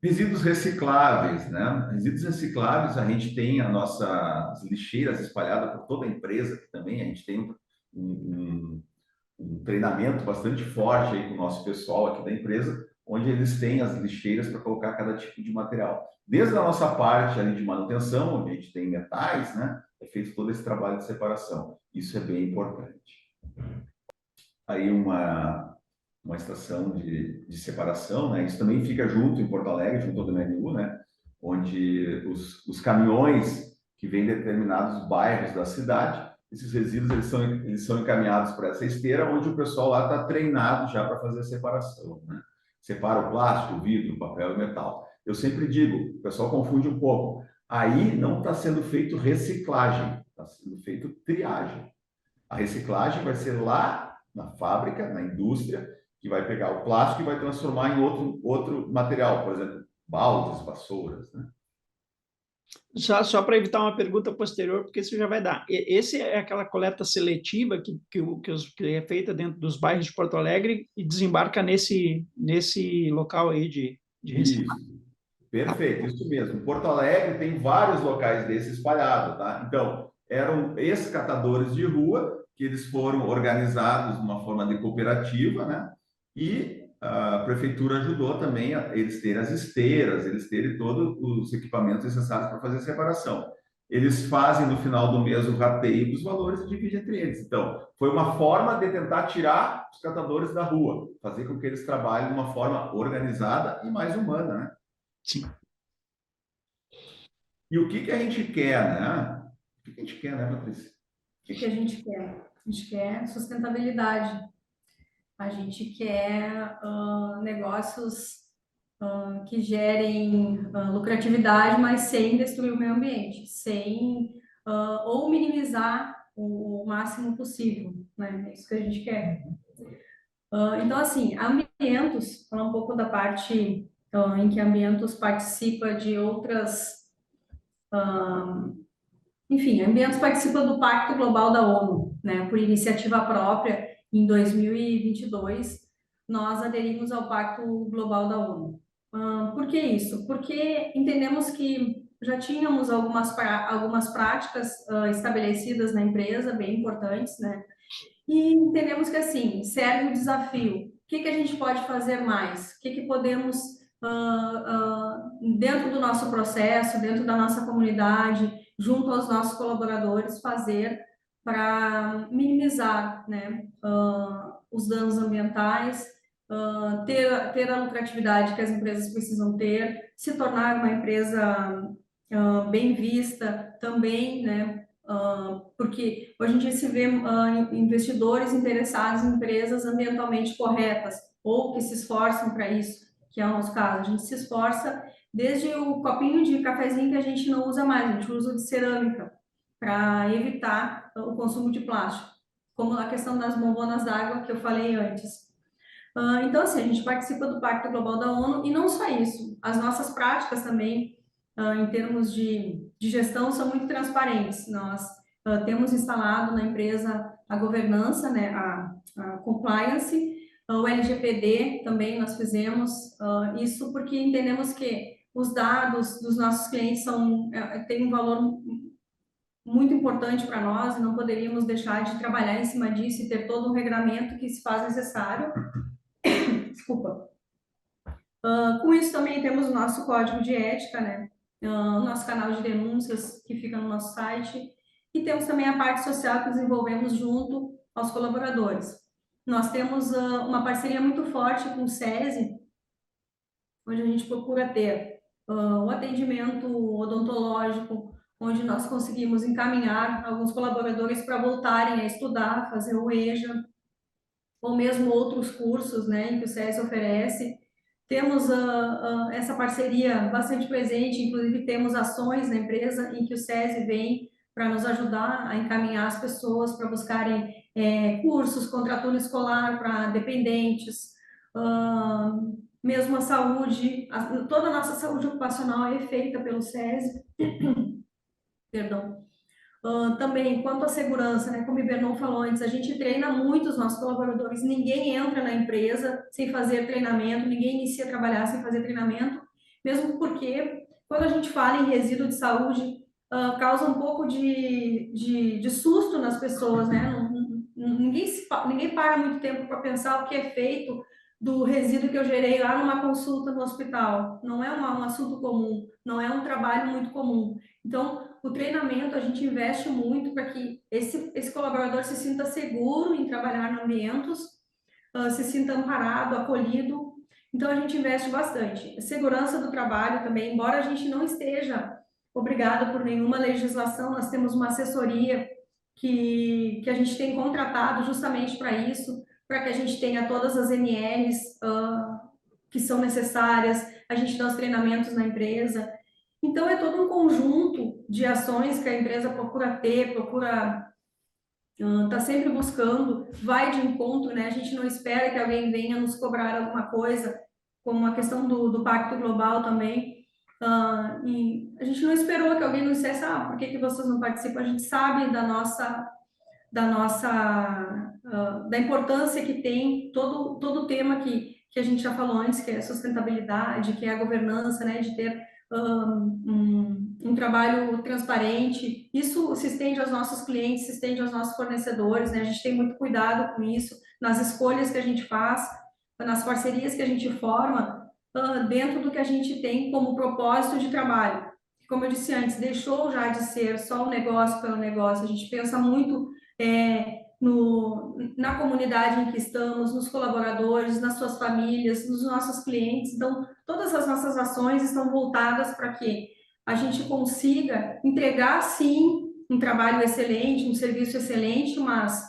Resíduos recicláveis, né? Resíduos recicláveis, a gente tem as nossas lixeiras espalhadas por toda a empresa, que também a gente tem um treinamento bastante forte aí com o nosso pessoal aqui da empresa, onde eles têm as lixeiras para colocar cada tipo de material. Desde a nossa parte ali de manutenção, onde a gente tem metais, né? É feito todo esse trabalho de separação. Isso é bem importante. Aí uma estação de separação, né? Isso também fica junto em Porto Alegre, junto ao DMRU, né? Onde os caminhões que vêm de determinados bairros da cidade, esses resíduos eles são encaminhados para essa esteira, onde o pessoal lá está treinado já para fazer a separação, né? Separa o plástico, o vidro, o papel e o metal. Eu sempre digo, o pessoal confunde um pouco. Aí não está sendo feito reciclagem, está sendo feito triagem. A reciclagem vai ser lá na fábrica, na indústria, que vai pegar o plástico e vai transformar em outro material, por exemplo, baldes, vassouras, né? Só para evitar uma pergunta posterior, porque isso já vai dar. Esse é aquela coleta seletiva que é feita dentro dos bairros de Porto Alegre e desembarca nesse local aí de reciclagem. Isso, perfeito, isso mesmo. Porto Alegre tem vários locais desses espalhados, tá? Então, eram esses catadores de rua que eles foram organizados de uma forma de cooperativa, né? E a prefeitura ajudou também a eles terem as esteiras, eles terem todos os equipamentos necessários para fazer a separação. Eles fazem no final do mês o rateio dos valores e dividem entre eles. Então, foi uma forma de tentar tirar os catadores da rua, fazer com que eles trabalhem de uma forma organizada e mais humana, né? Sim. E o que a gente quer, né? O que a gente quer, né, Patrícia? O que a gente quer? A gente quer sustentabilidade. A gente quer negócios que gerem lucratividade, mas sem destruir o meio ambiente, sem ou minimizar o máximo possível, né? É isso que a gente quer. Então, assim, a Ambientos, falar um pouco da parte em que a Ambientos participa de outras... enfim, a Ambientos participa do Pacto Global da ONU, né? Por iniciativa própria, em 2022, nós aderimos ao Pacto Global da ONU. Por que isso? Porque entendemos que já tínhamos algumas práticas estabelecidas na empresa, bem importantes, né? E entendemos que, assim, serve o desafio. O que a gente pode fazer mais? O que podemos, dentro do nosso processo, dentro da nossa comunidade, junto aos nossos colaboradores, fazer para minimizar, né, os danos ambientais ter a lucratividade que as empresas precisam ter, se tornar uma empresa bem vista também, né? Porque hoje em dia se vê investidores interessados em empresas ambientalmente corretas ou que se esforçam para isso, que é o nosso caso. A gente se esforça desde o copinho de cafezinho que a gente não usa mais, a gente usa o de cerâmica para evitar o consumo de plástico, como a questão das bombonas d'água que eu falei antes. Então, assim, a gente participa do Pacto Global da ONU e não só isso, as nossas práticas também, em termos de gestão, são muito transparentes. Nós temos instalado na empresa a governança, né, a compliance, o LGPD também nós fizemos, isso porque entendemos que os dados dos nossos clientes têm um valor muito importante para nós e não poderíamos deixar de trabalhar em cima disso e ter todo um regramento que se faz necessário. Desculpa. Com isso também temos o nosso código de ética, né? O nosso canal de denúncias que fica no nosso site e temos também a parte social que desenvolvemos junto aos colaboradores. Nós temos uma parceria muito forte com o SESI, onde a gente procura ter o atendimento odontológico, onde nós conseguimos encaminhar alguns colaboradores para voltarem a estudar, fazer o EJA, ou mesmo outros cursos, né, que o SESI oferece. Temos essa parceria bastante presente, inclusive temos ações na empresa em que o SESI vem para nos ajudar a encaminhar as pessoas para buscarem cursos, contraturno escolar para dependentes, mesmo a saúde, toda a nossa saúde ocupacional é feita pelo SESI, perdão. Também, quanto à segurança, né, como o Ibernon falou antes, a gente treina muito os nossos colaboradores, ninguém entra na empresa sem fazer treinamento, ninguém inicia a trabalhar sem fazer treinamento, mesmo porque, quando a gente fala em resíduo de saúde, causa um pouco de susto nas pessoas, né? Ninguém para muito tempo para pensar o que é feito do resíduo que eu gerei lá numa consulta no hospital. Não é um assunto comum, não é um trabalho muito comum. Então, o treinamento a gente investe muito para que esse colaborador se sinta seguro em trabalhar em ambientes, se sinta amparado, acolhido. Então, a gente investe bastante. Segurança do trabalho também, embora a gente não esteja obrigado por nenhuma legislação, nós temos uma assessoria que a gente tem contratado justamente para isso, para que a gente tenha todas as NRs que são necessárias, a gente dá os treinamentos na empresa. Então, é todo um conjunto de ações que a empresa procura ter, procura tá sempre buscando, vai de encontro, né? A gente não espera que alguém venha nos cobrar alguma coisa, como a questão do Pacto Global também. E a gente não esperou que alguém nos dissesse, por que vocês não participam? A gente sabe da importância que tem todo o tema que a gente já falou antes, que é a sustentabilidade, que é a governança, né? De ter um trabalho transparente. Isso se estende aos nossos clientes, se estende aos nossos fornecedores, né? A gente tem muito cuidado com isso, nas escolhas que a gente faz, nas parcerias que a gente forma, dentro do que a gente tem como propósito de trabalho. Como eu disse antes, deixou já de ser só o negócio pelo negócio, a gente pensa muito na comunidade em que estamos, nos colaboradores, nas suas famílias, nos nossos clientes. Então, todas as nossas ações estão voltadas para que a gente consiga entregar, sim, um trabalho excelente, um serviço excelente, mas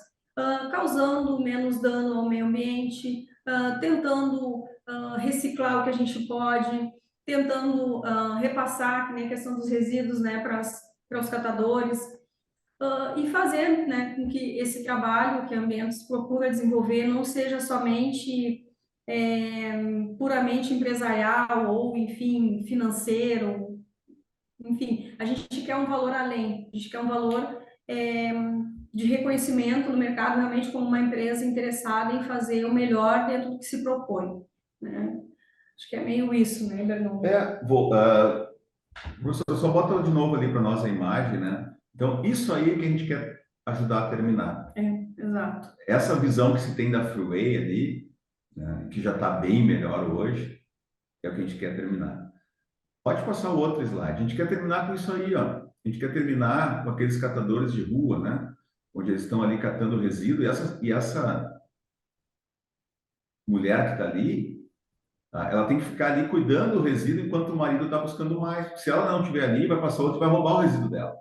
causando menos dano ao meio ambiente, tentando reciclar o que a gente pode, tentando repassar, que nem a questão dos resíduos, né, para os catadores, e fazer, né, com que esse trabalho que a Ambientes procura desenvolver não seja somente puramente empresarial ou, enfim, financeiro. Enfim, a gente quer um valor além, a gente quer um valor de reconhecimento no mercado realmente como uma empresa interessada em fazer o melhor dentro do que se propõe, né? Acho que é meio isso, né, Bernon? Professor, só bota de novo ali para nós a imagem, né? Então, isso aí é que a gente quer ajudar a terminar. Exato. Essa visão que se tem da Freeway ali, né, que já está bem melhor hoje, é o que a gente quer terminar. Pode passar o outro slide. A gente quer terminar com isso aí, ó. A gente quer terminar com aqueles catadores de rua, né? Onde eles estão ali catando resíduo. E essa mulher que está ali, tá? Ela tem que ficar ali cuidando do resíduo enquanto o marido está buscando mais. Porque se ela não estiver ali, vai passar outro e vai roubar o resíduo dela.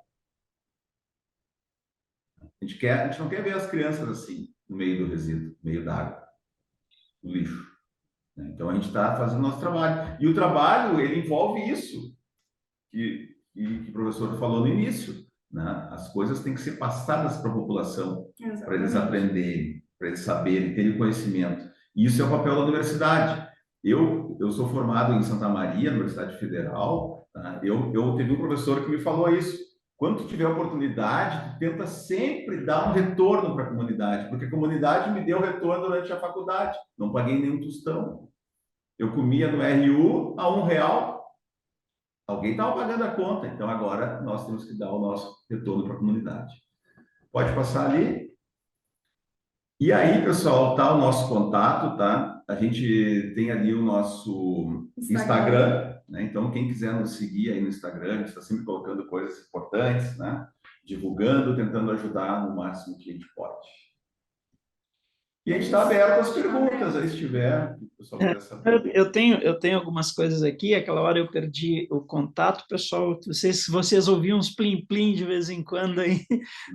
A gente não quer ver as crianças assim, no meio do resíduo, no meio da água, no lixo, né? Então a gente está fazendo o nosso trabalho. E o trabalho, ele envolve isso que o professor falou no início, né? As coisas têm que ser passadas para a população, para eles aprenderem, para eles saberem, terem conhecimento. E isso é o papel da universidade. Eu sou formado em Santa Maria, Universidade Federal, tá? Eu teve um professor que me falou isso. Quando tu tiver oportunidade, tu tenta sempre dar um retorno para a comunidade, porque a comunidade me deu retorno durante a faculdade. Não paguei nenhum tostão. Eu comia no RU a R$ 1. Alguém estava pagando a conta, então agora nós temos que dar o nosso retorno para a comunidade. Pode passar ali. E aí, pessoal, tá o nosso contato, tá? A gente tem ali o nosso Instagram, né? Então, quem quiser nos seguir aí no Instagram, a gente está sempre colocando coisas importantes, né? Divulgando, tentando ajudar no máximo que a gente pode. E a gente está aberto às perguntas, aí se tiver, o pessoal quiser saber. Eu tenho algumas coisas aqui, aquela hora eu perdi o contato, pessoal, vocês ouviam uns plim-plim de vez em quando aí,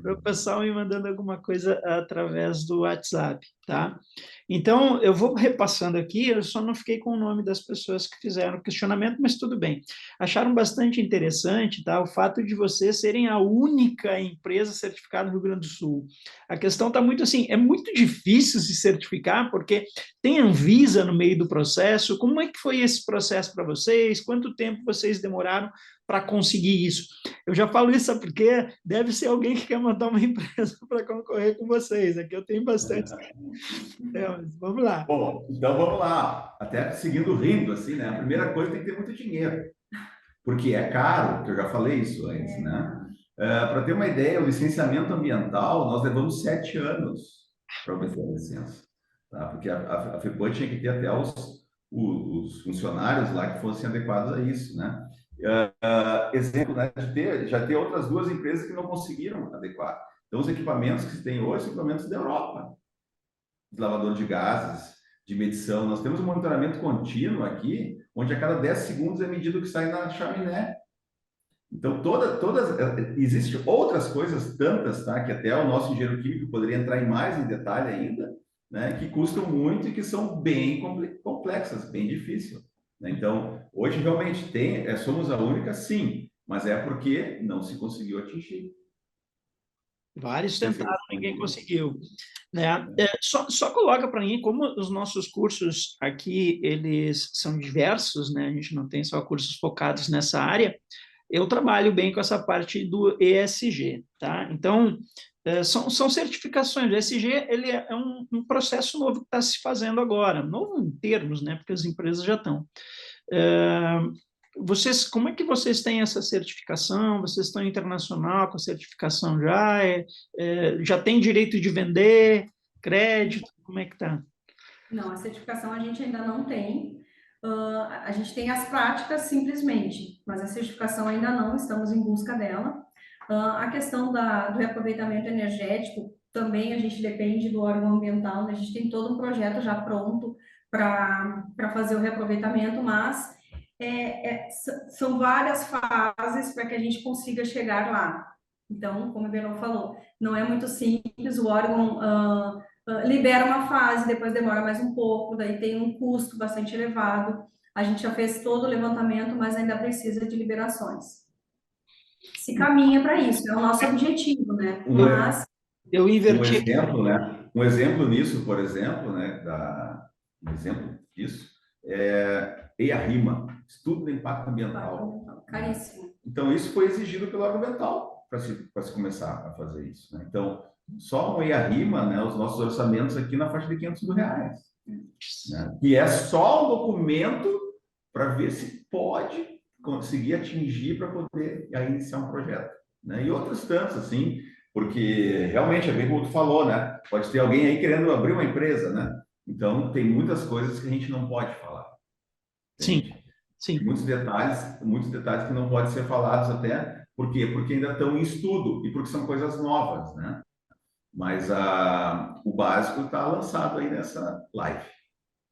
o pessoal me mandando alguma coisa através do WhatsApp, tá? Então, eu vou repassando aqui, eu só não fiquei com o nome das pessoas que fizeram o questionamento, mas tudo bem. Acharam bastante interessante, tá? O fato de vocês serem a única empresa certificada no Rio Grande do Sul. A questão está muito assim, é muito difícil se certificar, porque tem Anvisa no meio do processo. Como é que foi esse processo para vocês? Quanto tempo vocês demoraram para conseguir isso? Eu já falo isso, sabe porque deve ser alguém que quer montar uma empresa para concorrer com vocês. Aqui eu tenho bastante. Vamos lá. Bom, então vamos lá. Até seguindo rindo, assim, né? A primeira coisa tem que ter muito dinheiro, porque é caro, que eu já falei isso antes, né? Para ter uma ideia, o licenciamento ambiental, nós levamos 7 anos para obter a licença, tá? Porque a FEPAM tinha que ter até os funcionários lá que fossem adequados a isso, né? Exemplo, né, já ter outras 2 empresas que não conseguiram adequar. Então, os equipamentos que se tem hoje são equipamentos da Europa, de lavador de gases, de medição. Nós temos um monitoramento contínuo aqui, onde a cada 10 segundos é medido o que sai na chaminé. Então, existem outras coisas tantas, tá? Que até o nosso engenheiro químico poderia entrar em mais em detalhe ainda, né? Que custam muito e que são bem complexas, bem difíceis, né? Então, hoje realmente somos a única, sim, mas é porque não se conseguiu atingir. Vários tentaram, ninguém conseguiu, né? Só coloca para mim, como os nossos cursos aqui, eles são diversos, né? A gente não tem só cursos focados nessa área. Eu trabalho bem com essa parte do ESG, tá? Então, são certificações. O ESG ele é um processo novo que está se fazendo agora, novo em termos, né? Porque as empresas já estão. Como é que vocês têm essa certificação? Vocês estão internacional com a certificação já? Já tem direito de vender? Crédito? Como é que está? Não, a certificação a gente ainda não tem. A gente tem as práticas simplesmente, mas a certificação ainda não, estamos em busca dela. A questão do reaproveitamento energético, também a gente depende do órgão ambiental, né? A gente tem todo um projeto já pronto para fazer o reaproveitamento, mas são várias fases para que a gente consiga chegar lá. Então, como o Bernardo falou, não é muito simples, o órgão libera uma fase, depois demora mais um pouco, daí tem um custo bastante elevado. A gente já fez todo o levantamento, mas ainda precisa de liberações. Se caminha para isso, é o nosso objetivo, né? Mas eu inverti. Um exemplo nisso, por exemplo, né? Um exemplo disso é EIA-RIMA, Estudo do Impacto Ambiental. Caríssimo. Então, isso foi exigido pelo órgão ambiental para se começar a fazer isso, né? Então, só um EIA-RIMA, né, os nossos orçamentos aqui na faixa de R$500 mil, né? E é só um documento para ver se pode conseguir atingir para poder aí iniciar um projeto, né? E outros tantos, assim, porque realmente é bem como tu falou, né? Pode ter alguém aí querendo abrir uma empresa, né? Então, tem muitas coisas que a gente não pode falar. Sim, sim. Muitos detalhes que não podem ser falados até, por quê? Porque ainda estão em estudo e porque são coisas novas, né? Mas o básico está lançado aí nessa live.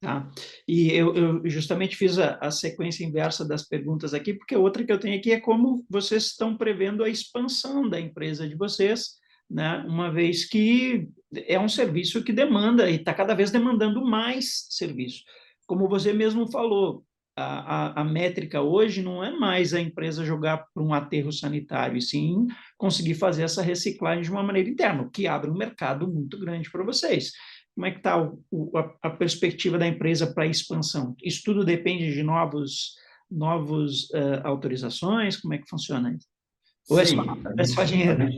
Tá? E eu justamente fiz a sequência inversa das perguntas aqui, porque outra que eu tenho aqui é como vocês estão prevendo a expansão da empresa de vocês, né? Uma vez que é um serviço que demanda e está cada vez demandando mais serviço. Como você mesmo falou, a métrica hoje não é mais a empresa jogar para um aterro sanitário, e sim conseguir fazer essa reciclagem de uma maneira interna, o que abre um mercado muito grande para vocês. Como é que está a perspectiva da empresa para a expansão? Isso tudo depende de novos autorizações? Como é que funciona isso? Ou Sim, é só dinheiro?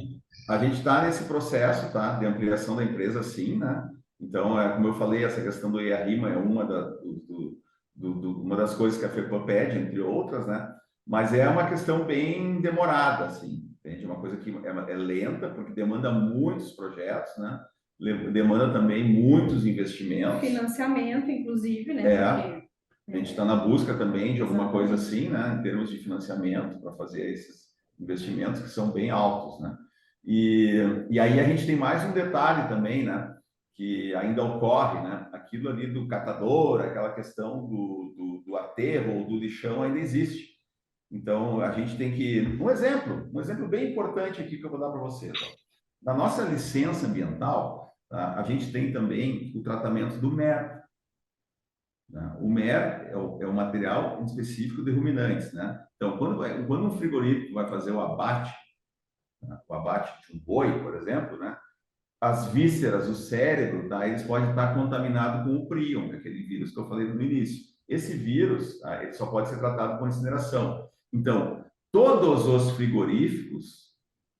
a gente está nesse processo, tá, de ampliação da empresa, sim, né? Então, como eu falei, essa questão do IARIMA é uma das coisas que a FEPAM pede, entre outras, né? Mas é uma questão bem demorada, assim, entende? Uma coisa que é lenta, porque demanda muitos projetos, né? Demanda também muitos investimentos. Financiamento, inclusive, né? Porque a gente está na busca também de alguma coisa assim, né? Em termos de financiamento, para fazer esses investimentos que são bem altos, né? E aí a gente tem mais um detalhe também, né? Que ainda ocorre, né? Aquilo ali do catador, aquela questão do aterro ou do lixão ainda existe. Então, a gente tem que... um exemplo bem importante aqui que eu vou dar para vocês. Ó. Na nossa licença ambiental, tá? A gente tem também o tratamento do MER. Né? O MER é o material específico de ruminantes, né? Então, quando um frigorífico vai fazer o abate, né? O abate de um boi, por exemplo, né? As vísceras, o cérebro, tá? Eles podem estar contaminados com o prion, aquele vírus que eu falei no início. Esse vírus, tá? Ele só pode ser tratado com incineração. Então, todos os frigoríficos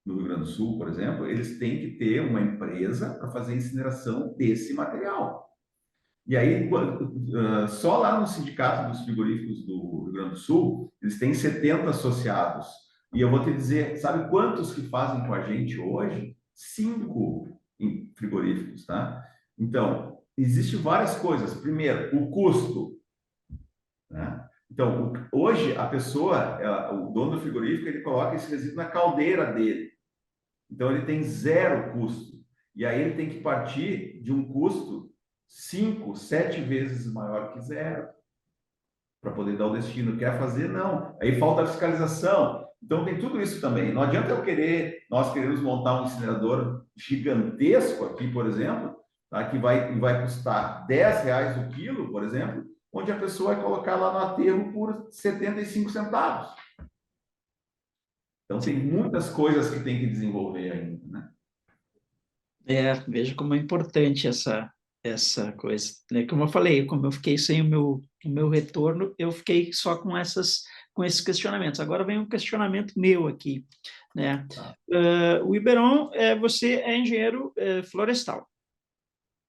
no Rio Grande do Sul, por exemplo, eles têm que ter uma empresa para fazer a incineração desse material. E aí, só lá no Sindicato dos Frigoríficos do Rio Grande do Sul, eles têm 70 associados. E eu vou te dizer, sabe quantos que fazem com a gente hoje? 5 frigoríficos, tá? Então, existem várias coisas. Primeiro, o custo, né? Então, hoje, a pessoa, o dono do frigorífico, ele coloca esse resíduo na caldeira dele. Então, ele tem zero custo. E aí, ele tem que partir de um custo 5, 7 vezes maior que zero para poder dar o destino. Quer fazer? Não. Aí falta a fiscalização. Então tem tudo isso também. Não adianta nós queremos montar um incinerador gigantesco aqui, por exemplo, tá? Que vai custar R$ 10 o quilo, por exemplo, onde a pessoa vai colocar lá no aterro por 75 centavos. Então tem muitas coisas que tem que desenvolver ainda, né? Veja como é importante essa coisa, né? Como eu falei, como eu fiquei sem o meu retorno, eu fiquei só com esses questionamentos. Agora vem um questionamento meu aqui, né? Tá. O Iberon, você é engenheiro florestal.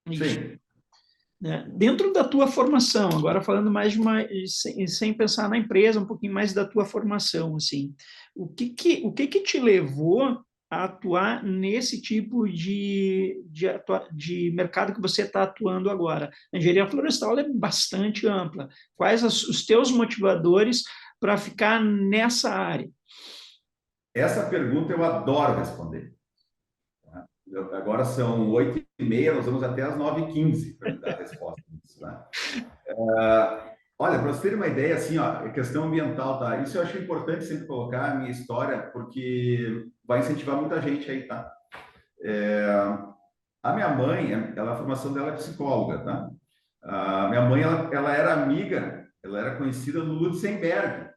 Isso. Sim. Né? Dentro da tua formação, agora falando mais sem pensar na empresa, um pouquinho mais da tua formação, assim, o que te levou a atuar nesse tipo de mercado que você está atuando agora? A engenharia florestal é bastante ampla. Quais os teus motivadores para ficar nessa área? Essa pergunta eu adoro responder. Agora são 8h30, nós vamos até as 9h15 para dar a resposta disso, né? Olha, para você ter uma ideia, assim, ó, questão ambiental, tá? Isso eu acho importante sempre colocar a minha história, porque vai incentivar muita gente aí, tá? A minha mãe, a formação dela é psicóloga, tá? A minha mãe, ela era amiga, ela era conhecida do Lutzenberg.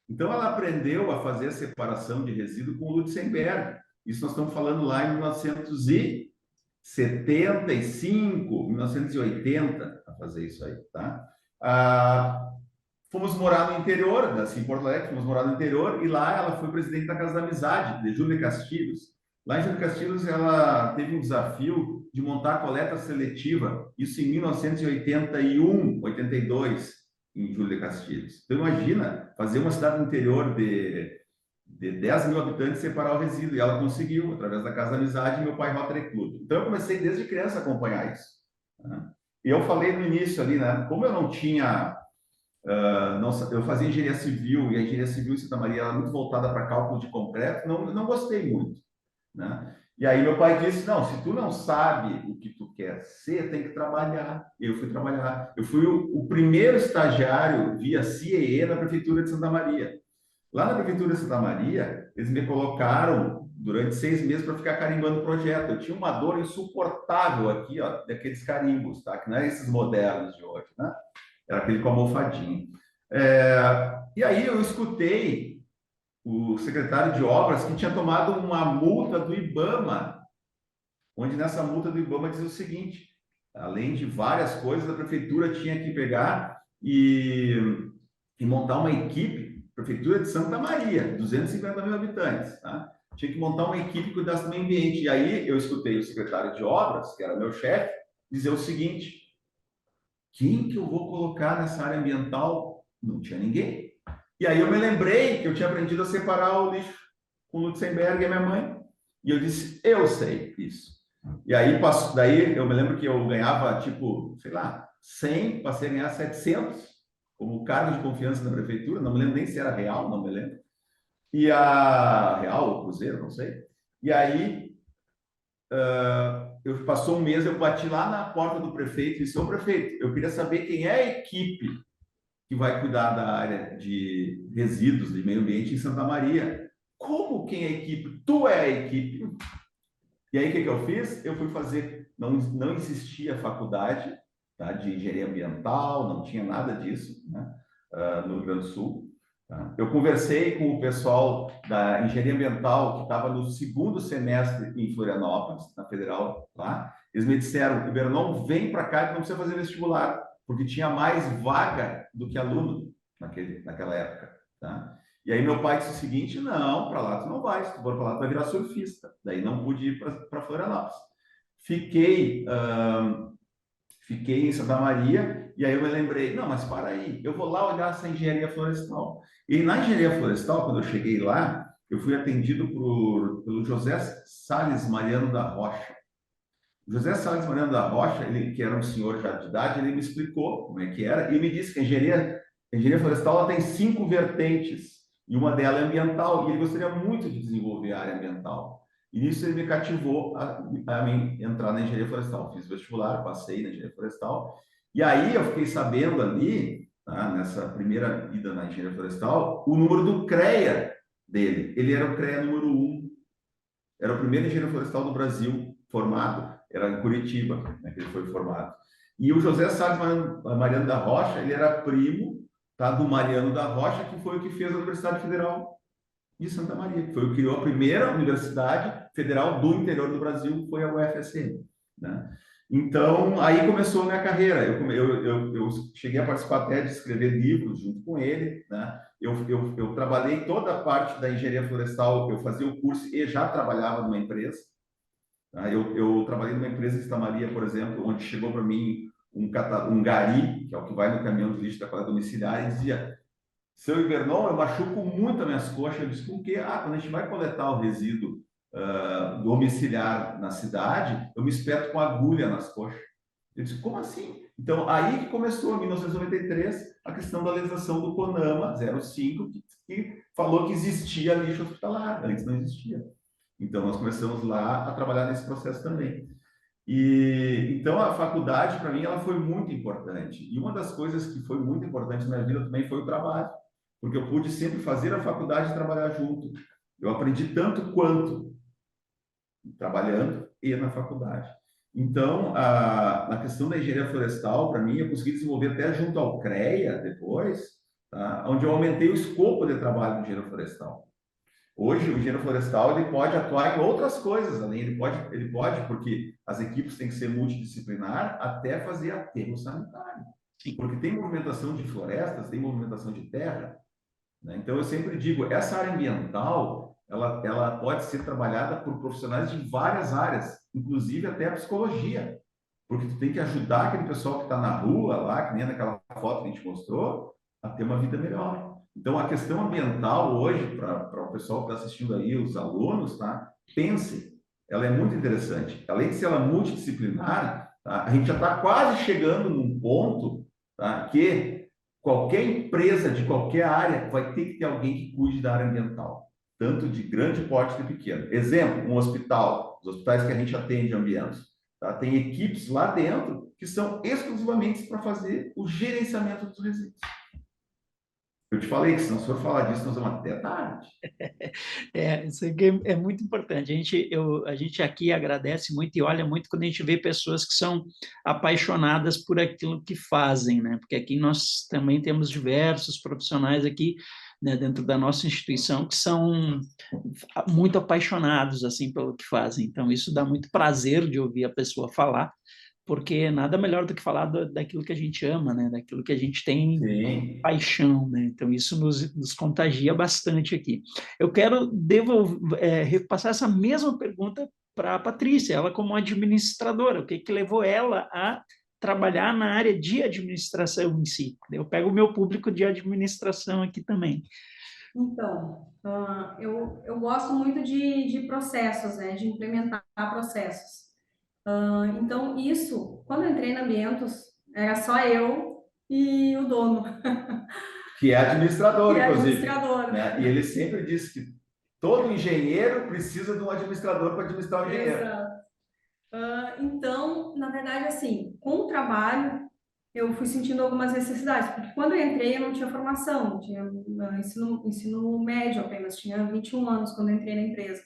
Então, ela aprendeu a fazer a separação de resíduo com o Lutzenberg. Isso nós estamos falando lá em 1975, 1980, a fazer isso aí, tá? Fomos morar no interior, assim, em Porto Alegre, fomos morar no interior, e lá ela foi presidente da Casa da Amizade, de Júlio de Castilhos. Lá em Júlio de Castilhos, ela teve um desafio de montar a coleta seletiva, isso em 1981, 82, em Júlio de Castilhos. Então, imagina fazer uma cidade do interior de 10 mil habitantes separar o resíduo, e ela conseguiu, através da Casa da Amizade e meu pai Rotary Club. Então, eu comecei desde criança a acompanhar isso. Né? E eu falei no início ali, né? Como eu não tinha... eu fazia engenharia civil, e a engenharia civil em Santa Maria era muito voltada para cálculo de concreto, não gostei muito. Né? E aí meu pai disse, não, se tu não sabe o que tu quer ser, tem que trabalhar. Eu fui trabalhar. Eu fui o primeiro estagiário via CIE na Prefeitura de Santa Maria. Lá na Prefeitura de Santa Maria, eles me colocaram durante 6 meses para ficar carimbando o projeto. Eu tinha uma dor insuportável aqui, ó, daqueles carimbos, tá? Que não é esses modernos de hoje, né? Era aquele com almofadinha. E aí eu escutei o secretário de obras que tinha tomado uma multa do IBAMA, onde nessa multa do IBAMA dizia o seguinte: além de várias coisas, a prefeitura tinha que pegar e montar uma equipe, Prefeitura de Santa Maria, 250 mil habitantes, tá? Tinha que montar uma equipe que cuidasse do meio ambiente. E aí eu escutei o secretário de obras, que era meu chefe, dizer o seguinte: quem que eu vou colocar nessa área ambiental? Não tinha ninguém. E aí eu me lembrei que eu tinha aprendido a separar o lixo com o Lutzenberg e a minha mãe. E eu disse, eu sei isso. E aí, daí eu me lembro que eu ganhava, tipo, sei lá, 100, passei a ganhar 700 como cargo de confiança na prefeitura. Não me lembro nem se era real, não me lembro. E a real ou cruzeiro, não sei. E aí, passou um mês, eu bati lá na porta do prefeito e disse, ô prefeito, eu queria saber quem é a equipe que vai cuidar da área de resíduos de meio ambiente em Santa Maria. Como quem é a equipe? Tu é a equipe. E aí, o que eu fiz? Eu fui fazer, não existia faculdade, tá, de engenharia ambiental, não tinha nada disso, né, no Rio Grande do Sul. Tá? Eu conversei com o pessoal da engenharia ambiental que estava no segundo semestre em Florianópolis, na Federal, lá. Eles me disseram, Ibernon, vem para cá, que não precisa fazer vestibular, porque tinha mais vaga do que aluno naquela época. Tá? E aí meu pai disse o seguinte, não, para lá tu não vai, se tu for para lá tu vai virar surfista. Daí não pude ir para Florianópolis. Fiquei em Santa Maria, e aí eu me lembrei, não, mas para aí, eu vou lá olhar essa engenharia florestal. E na engenharia florestal, quando eu cheguei lá, eu fui atendido pelo José Salles Mariano da Rocha. O José Salles Mariano da Rocha, ele, que era um senhor já de idade, ele me explicou como é que era, e me disse que a engenharia florestal ela tem 5 vertentes, e uma delas é ambiental, e ele gostaria muito de desenvolver a área ambiental. E nisso ele me cativou a mim entrar na engenharia florestal. Fiz vestibular, passei na engenharia florestal. E aí eu fiquei sabendo ali, tá, nessa primeira ida na engenharia florestal, o número do CREA dele. Ele era o CREA número 1. Era o primeiro engenheiro florestal do Brasil formado. Era em Curitiba, né, que ele foi formado. E o José Salles Mariano da Rocha, ele era primo, tá, do Mariano da Rocha, que foi o que fez a Universidade Federal de Santa Maria, que foi o que criou a primeira universidade federal do interior do Brasil, foi a UFSM, né? Então, aí começou a minha carreira. Eu cheguei a participar até de escrever livros junto com ele, né? Eu trabalhei toda a parte da engenharia florestal, eu fazia o curso e já trabalhava numa empresa. Tá? Eu trabalhei numa empresa em Santa Maria, por exemplo, onde chegou para mim um gari, que é o que vai no caminhão de lixo da coleta domiciliar, e dizia: seu Ibernon, eu machuco muito as minhas coxas. Eu disse, por quê? Quando a gente vai coletar o resíduo domiciliar na cidade, eu me espeto com agulha nas coxas. Eu disse, como assim? Então, aí que começou, em 1993, a questão da legislação do CONAMA 05, que falou que existia lixo hospitalar, antes não existia. Então, nós começamos lá a trabalhar nesse processo também. E então a faculdade para mim ela foi muito importante. E uma das coisas que foi muito importante na minha vida também foi o trabalho, porque eu pude sempre fazer a faculdade e trabalhar junto. Eu aprendi tanto quanto trabalhando e na faculdade. Então, na questão da engenharia florestal, para mim, eu consegui desenvolver até junto ao CREA depois, tá? Onde eu aumentei o escopo de trabalho do engenheiro florestal. Hoje, o engenheiro florestal ele pode atuar em outras coisas, além ele pode, porque as equipes têm que ser multidisciplinar até fazer aterro sanitário. Sim. Porque tem movimentação de florestas, tem movimentação de terra, né? Então, eu sempre digo, essa área ambiental, ela pode ser trabalhada por profissionais de várias áreas, inclusive até a psicologia, porque tu tem que ajudar aquele pessoal que está na rua lá, que nem naquela foto que a gente mostrou, a ter uma vida melhor. Então, a questão ambiental hoje, para o pessoal que está assistindo aí, os alunos, tá? Pense, ela é muito interessante. Além de ser ela multidisciplinar, tá? A gente já está quase chegando num ponto, tá? Que qualquer empresa de qualquer área vai ter que ter alguém que cuide da área ambiental. tanto de grande porte e de pequeno. Exemplo, um hospital, os hospitais que a gente atende ambientes, tá? Tem equipes lá dentro que são exclusivamente para fazer o gerenciamento dos resíduos. Eu te falei que se não for falar disso, nós vamos até tarde. Isso aqui é muito importante. A gente aqui agradece muito e olha muito quando a gente vê pessoas que são apaixonadas por aquilo que fazem, né? Porque aqui nós também temos diversos profissionais aqui, né, dentro da nossa instituição que são muito apaixonados assim pelo que fazem. Então isso dá muito prazer de ouvir a pessoa falar, porque nada melhor do que falar daquilo que a gente ama, né? Daquilo que a gente tem Sim. paixão, né? Então isso nos contagia bastante aqui. Eu quero repassar essa mesma pergunta para a Patrícia, ela como administradora, o que levou ela a trabalhar na área de administração em si? Eu pego o meu público de administração aqui também. Então, eu gosto muito de processos, né? De implementar processos. Então, isso, quando eu entrei na Ambientos, era só eu e o dono. Que é administrador, Que é inclusive. administrador. Né? E ele sempre disse que todo engenheiro precisa de um administrador para administrar o engenheiro. Exato. Então, na verdade, assim, com o trabalho, eu fui sentindo algumas necessidades, porque quando eu entrei, eu não tinha formação, tinha ensino médio apenas, tinha 21 anos quando eu entrei na empresa,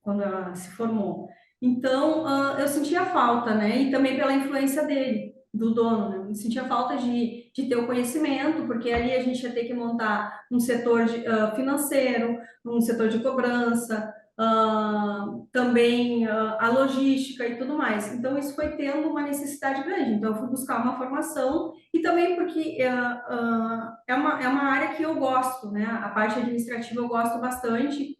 quando ela se formou. Então, eu sentia falta, né? E também pela influência dele, do dono, né? Eu sentia falta de ter o conhecimento, porque ali a gente ia ter que montar um setor financeiro, um setor de cobrança, também a logística e tudo mais. Então, isso foi tendo uma necessidade grande. Então, eu fui buscar uma formação e também porque é uma área que eu gosto, né? A parte administrativa eu gosto bastante.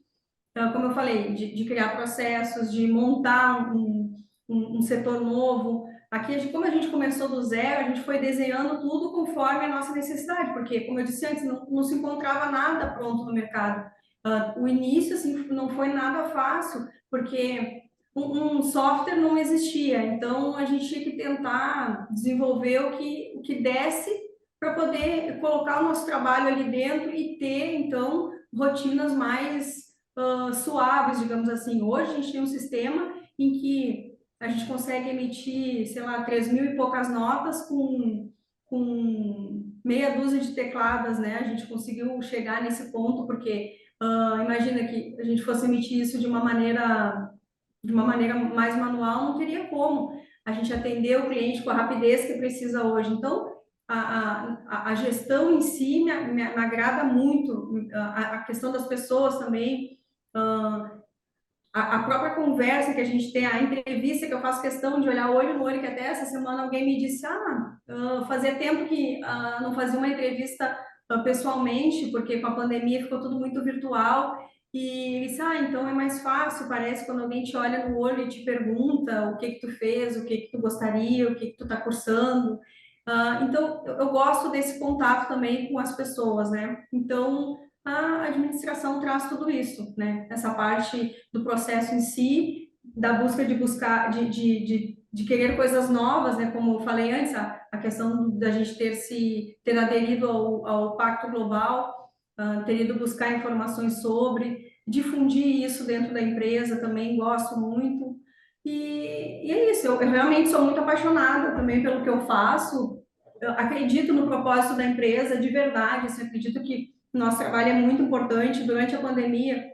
Então, como eu falei, de criar processos, de montar um setor novo. Aqui, como a gente começou do zero, a gente foi desenhando tudo conforme a nossa necessidade, porque, como eu disse antes, não se encontrava nada pronto no mercado. O início, assim, não foi nada fácil, porque um software não existia, então a gente tinha que tentar desenvolver o que desse para poder colocar o nosso trabalho ali dentro e ter, então, rotinas mais suaves, digamos assim. Hoje a gente tem um sistema em que a gente consegue emitir, sei lá, 3.000 e poucas notas com meia dúzia de tecladas, né? A gente conseguiu chegar nesse ponto porque imagina que a gente fosse emitir isso de uma maneira mais manual, não teria como a gente atender o cliente com a rapidez que precisa hoje. Então, a gestão em si me agrada muito, a questão das pessoas também, a própria conversa que a gente tem, a entrevista que eu faço questão de olhar olho no olho, que até essa semana alguém me disse, fazia tempo que não fazia uma entrevista pessoalmente, porque com a pandemia ficou tudo muito virtual, e ele disse, então é mais fácil, parece, quando alguém te olha no olho e te pergunta o que que tu fez, o que que tu gostaria, o que que tu está cursando. Então, eu gosto desse contato também com as pessoas, né? Então, a administração traz tudo isso, né? Essa parte do processo em si, da busca de buscar, de querer coisas novas, né? Como eu falei antes, a questão da gente ter aderido ao Pacto Global, ter ido buscar informações sobre, difundir isso dentro da empresa também, gosto muito. E é isso, eu realmente sou muito apaixonada também pelo que eu faço, eu acredito no propósito da empresa, de verdade, assim, acredito que nosso trabalho é muito importante. Durante a pandemia,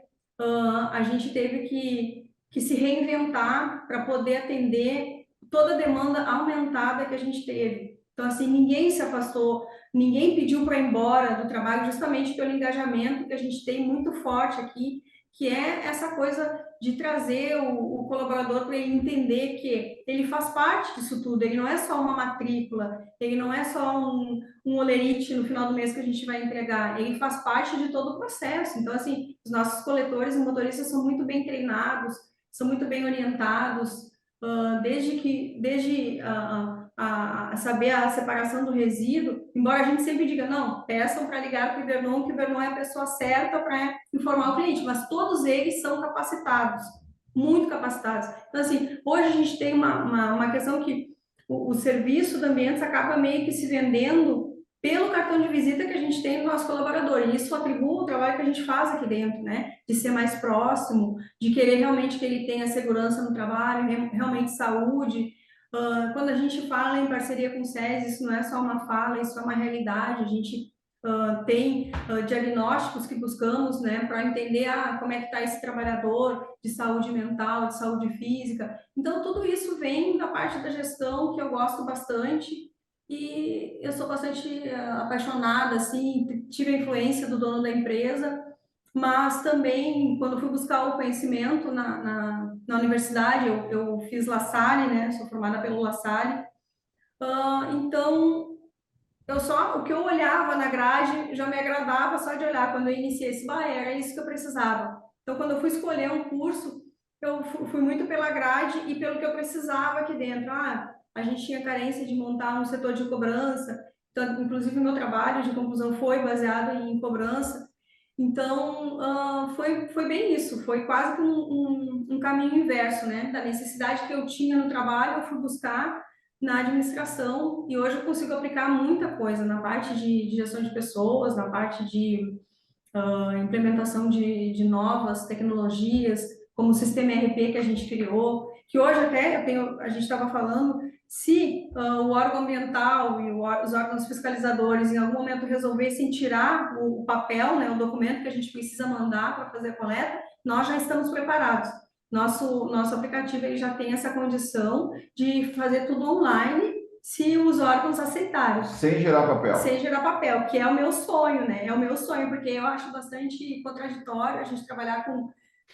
a gente teve que se reinventar para poder atender toda a demanda aumentada que a gente teve. Então, assim, ninguém se afastou, ninguém pediu para ir embora do trabalho, justamente pelo engajamento que a gente tem muito forte aqui, que é essa coisa de trazer o colaborador para ele entender que ele faz parte disso tudo, ele não é só uma matrícula, ele não é só um olerite no final do mês que a gente vai entregar, ele faz parte de todo o processo. Então, assim, os nossos coletores e motoristas são muito bem treinados, são muito bem orientados, desde a saber a separação do resíduo, embora a gente sempre diga, não, peçam para ligar para o Ibernon, que o Ibernon é a pessoa certa para informar o cliente, mas todos eles são capacitados, muito capacitados. Então, assim, hoje a gente tem uma questão que o serviço da Ambientes acaba meio que se vendendo pelo cartão de visita que a gente tem no nosso colaborador. E isso atribui o trabalho que a gente faz aqui dentro, né? De ser mais próximo, de querer realmente que ele tenha segurança no trabalho, realmente saúde. Quando a gente fala em parceria com o SES, isso não é só uma fala, isso é uma realidade. A gente tem diagnósticos que buscamos, né, para entender como é que está esse trabalhador de saúde mental, de saúde física. Então, tudo isso vem da parte da gestão, que eu gosto bastante, e eu sou bastante apaixonada, assim, tive a influência do dono da empresa, mas também, quando fui buscar o conhecimento na universidade, eu fiz La Salle, né, sou formada pelo La Salle, então o que eu olhava na grade já me agradava só de olhar. Quando eu iniciei esse era isso que eu precisava. Então, quando eu fui escolher um curso, eu fui muito pela grade e pelo que eu precisava aqui dentro. A gente tinha carência de montar um setor de cobrança. Então, inclusive, o meu trabalho de conclusão foi baseado em cobrança. Então, foi bem isso. Foi quase que um caminho inverso, né? Da necessidade que eu tinha no trabalho, eu fui buscar na administração, e hoje eu consigo aplicar muita coisa na parte de gestão de pessoas, na parte de implementação de novas tecnologias, como o sistema ERP que a gente criou, que hoje até a gente estava falando, se o órgão ambiental e os órgãos fiscalizadores em algum momento resolvessem tirar o papel, né, o documento que a gente precisa mandar para fazer a coleta, nós já estamos preparados. Nosso aplicativo ele já tem essa condição de fazer tudo online, se os órgãos aceitarem. Sem gerar papel. Sem gerar papel, que é o meu sonho, né? É o meu sonho, porque eu acho bastante contraditório a gente trabalhar com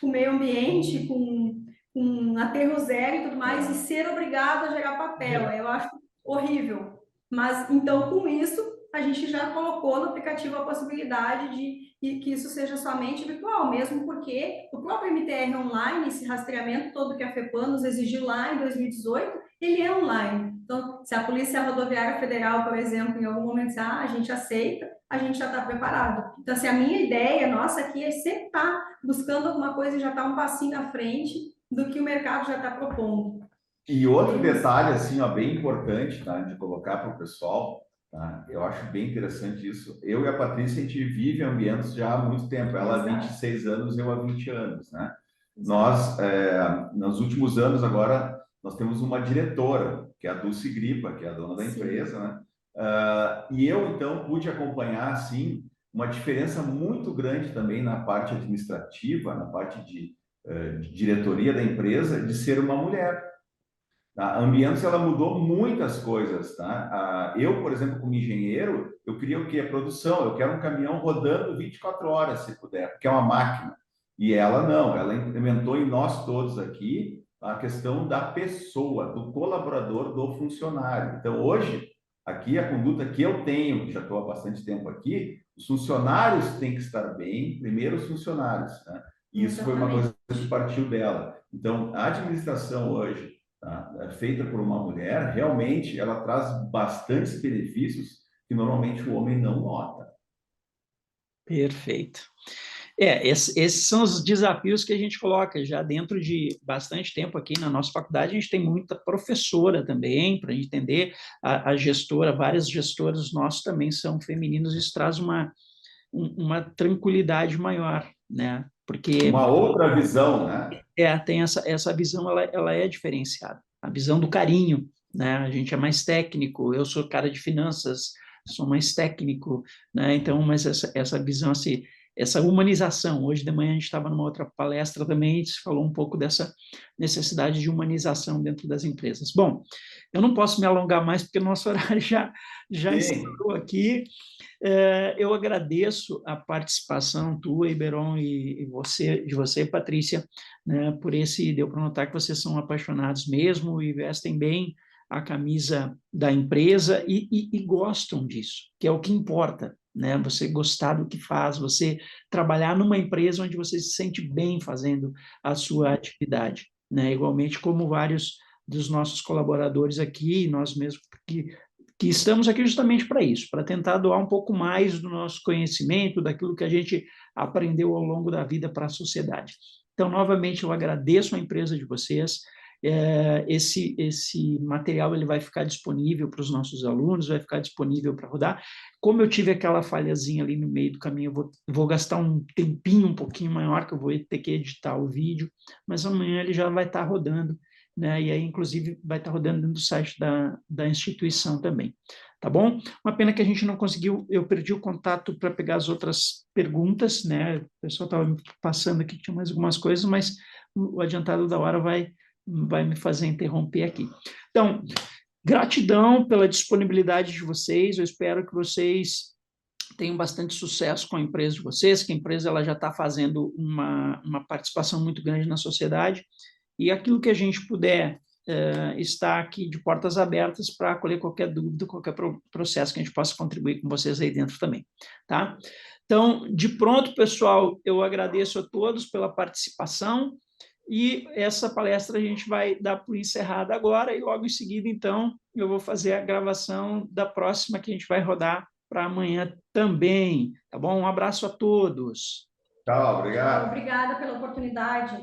meio ambiente, com aterro zero e tudo mais, e ser obrigado a gerar papel. Eu acho horrível. Mas, então, com isso, a gente já colocou no aplicativo a possibilidade de que isso seja somente virtual, mesmo porque o próprio MTR online, esse rastreamento todo que a FEPAM nos exigiu lá em 2018, ele é online. Então, se a Polícia Rodoviária Federal, por exemplo, em algum momento dizer, a gente aceita, a gente já está preparado. Então, assim, a minha ideia nossa aqui é sempre estar buscando alguma coisa e já estar um passinho à frente do que o mercado já está propondo. E outro detalhe, assim, ó, bem importante, tá, de colocar para o pessoal, tá? Eu acho bem interessante isso. Eu e a Patrícia, a gente vive ambientes já há muito tempo. Ela há 26 anos, eu há 20 anos, né? Nós, nos últimos anos, agora, nós temos uma diretora, que é a Dulce Gripa, que é a dona da empresa, né? E eu, então, pude acompanhar, assim, uma diferença muito grande também na parte administrativa, na parte de diretoria da empresa, de ser uma mulher. A Ambientes, ela mudou muitas coisas, tá? Eu, por exemplo, como engenheiro, eu queria o quê? A produção. Eu quero um caminhão rodando 24 horas, se puder, porque é uma máquina. E ela não, ela implementou em nós todos aqui a questão da pessoa, do colaborador, do funcionário. Então, hoje, aqui a conduta que eu tenho, que já estou há bastante tempo aqui, os funcionários têm que estar bem, primeiro os funcionários, né? E isso foi uma coisa que partiu dela. Então, a administração hoje, tá, feita por uma mulher, realmente ela traz bastantes benefícios que normalmente o homem não nota. Perfeito. Esses são os desafios que a gente coloca já dentro de bastante tempo aqui na nossa faculdade. A gente tem muita professora também, para entender a gestora, várias gestoras nossos também são femininos, isso traz uma tranquilidade maior, né? Porque uma outra visão, né? Tem essa visão, ela é diferenciada. A visão do carinho, né? A gente é mais técnico, eu sou cara de finanças, sou mais técnico, né? Então, mas essa visão, assim, essa humanização. Hoje de manhã a gente estava numa outra palestra também, se falou um pouco dessa necessidade de humanização dentro das empresas. Bom, eu não posso me alongar mais, porque o nosso horário já estourou aqui. Eu agradeço a participação tua, Iberon, e de você, Patrícia, né, por deu para notar que vocês são apaixonados mesmo e vestem bem a camisa da empresa e gostam disso, que é o que importa, né? Você gostar do que faz, você trabalhar numa empresa onde você se sente bem fazendo a sua atividade, né? Igualmente como vários dos nossos colaboradores aqui, nós mesmos que estamos aqui justamente para isso, para tentar doar um pouco mais do nosso conhecimento, daquilo que a gente aprendeu ao longo da vida para a sociedade. Então, novamente, eu agradeço a empresa de vocês, esse material ele vai ficar disponível para os nossos alunos, vai ficar disponível para rodar. Como eu tive aquela falhazinha ali no meio do caminho, eu vou gastar um tempinho um pouquinho maior, que eu vou ter que editar o vídeo, mas amanhã ele já vai estar rodando, né? E aí, inclusive, vai estar rodando dentro do site da instituição também. Tá bom? Uma pena que a gente não conseguiu, eu perdi o contato para pegar as outras perguntas, né? O pessoal estava me passando aqui que tinha mais algumas coisas, mas o adiantado da hora vai me fazer interromper aqui. Então, gratidão pela disponibilidade de vocês, eu espero que vocês tenham bastante sucesso com a empresa de vocês, que a empresa ela já está fazendo uma participação muito grande na sociedade, e aquilo que a gente puder está aqui de portas abertas para acolher qualquer dúvida, qualquer processo que a gente possa contribuir com vocês aí dentro também, tá? Então, de pronto, pessoal, eu agradeço a todos pela participação e essa palestra a gente vai dar por encerrada agora e logo em seguida, então, eu vou fazer a gravação da próxima que a gente vai rodar para amanhã também, tá bom? Um abraço a todos. Tchau, obrigado. Obrigada pela oportunidade.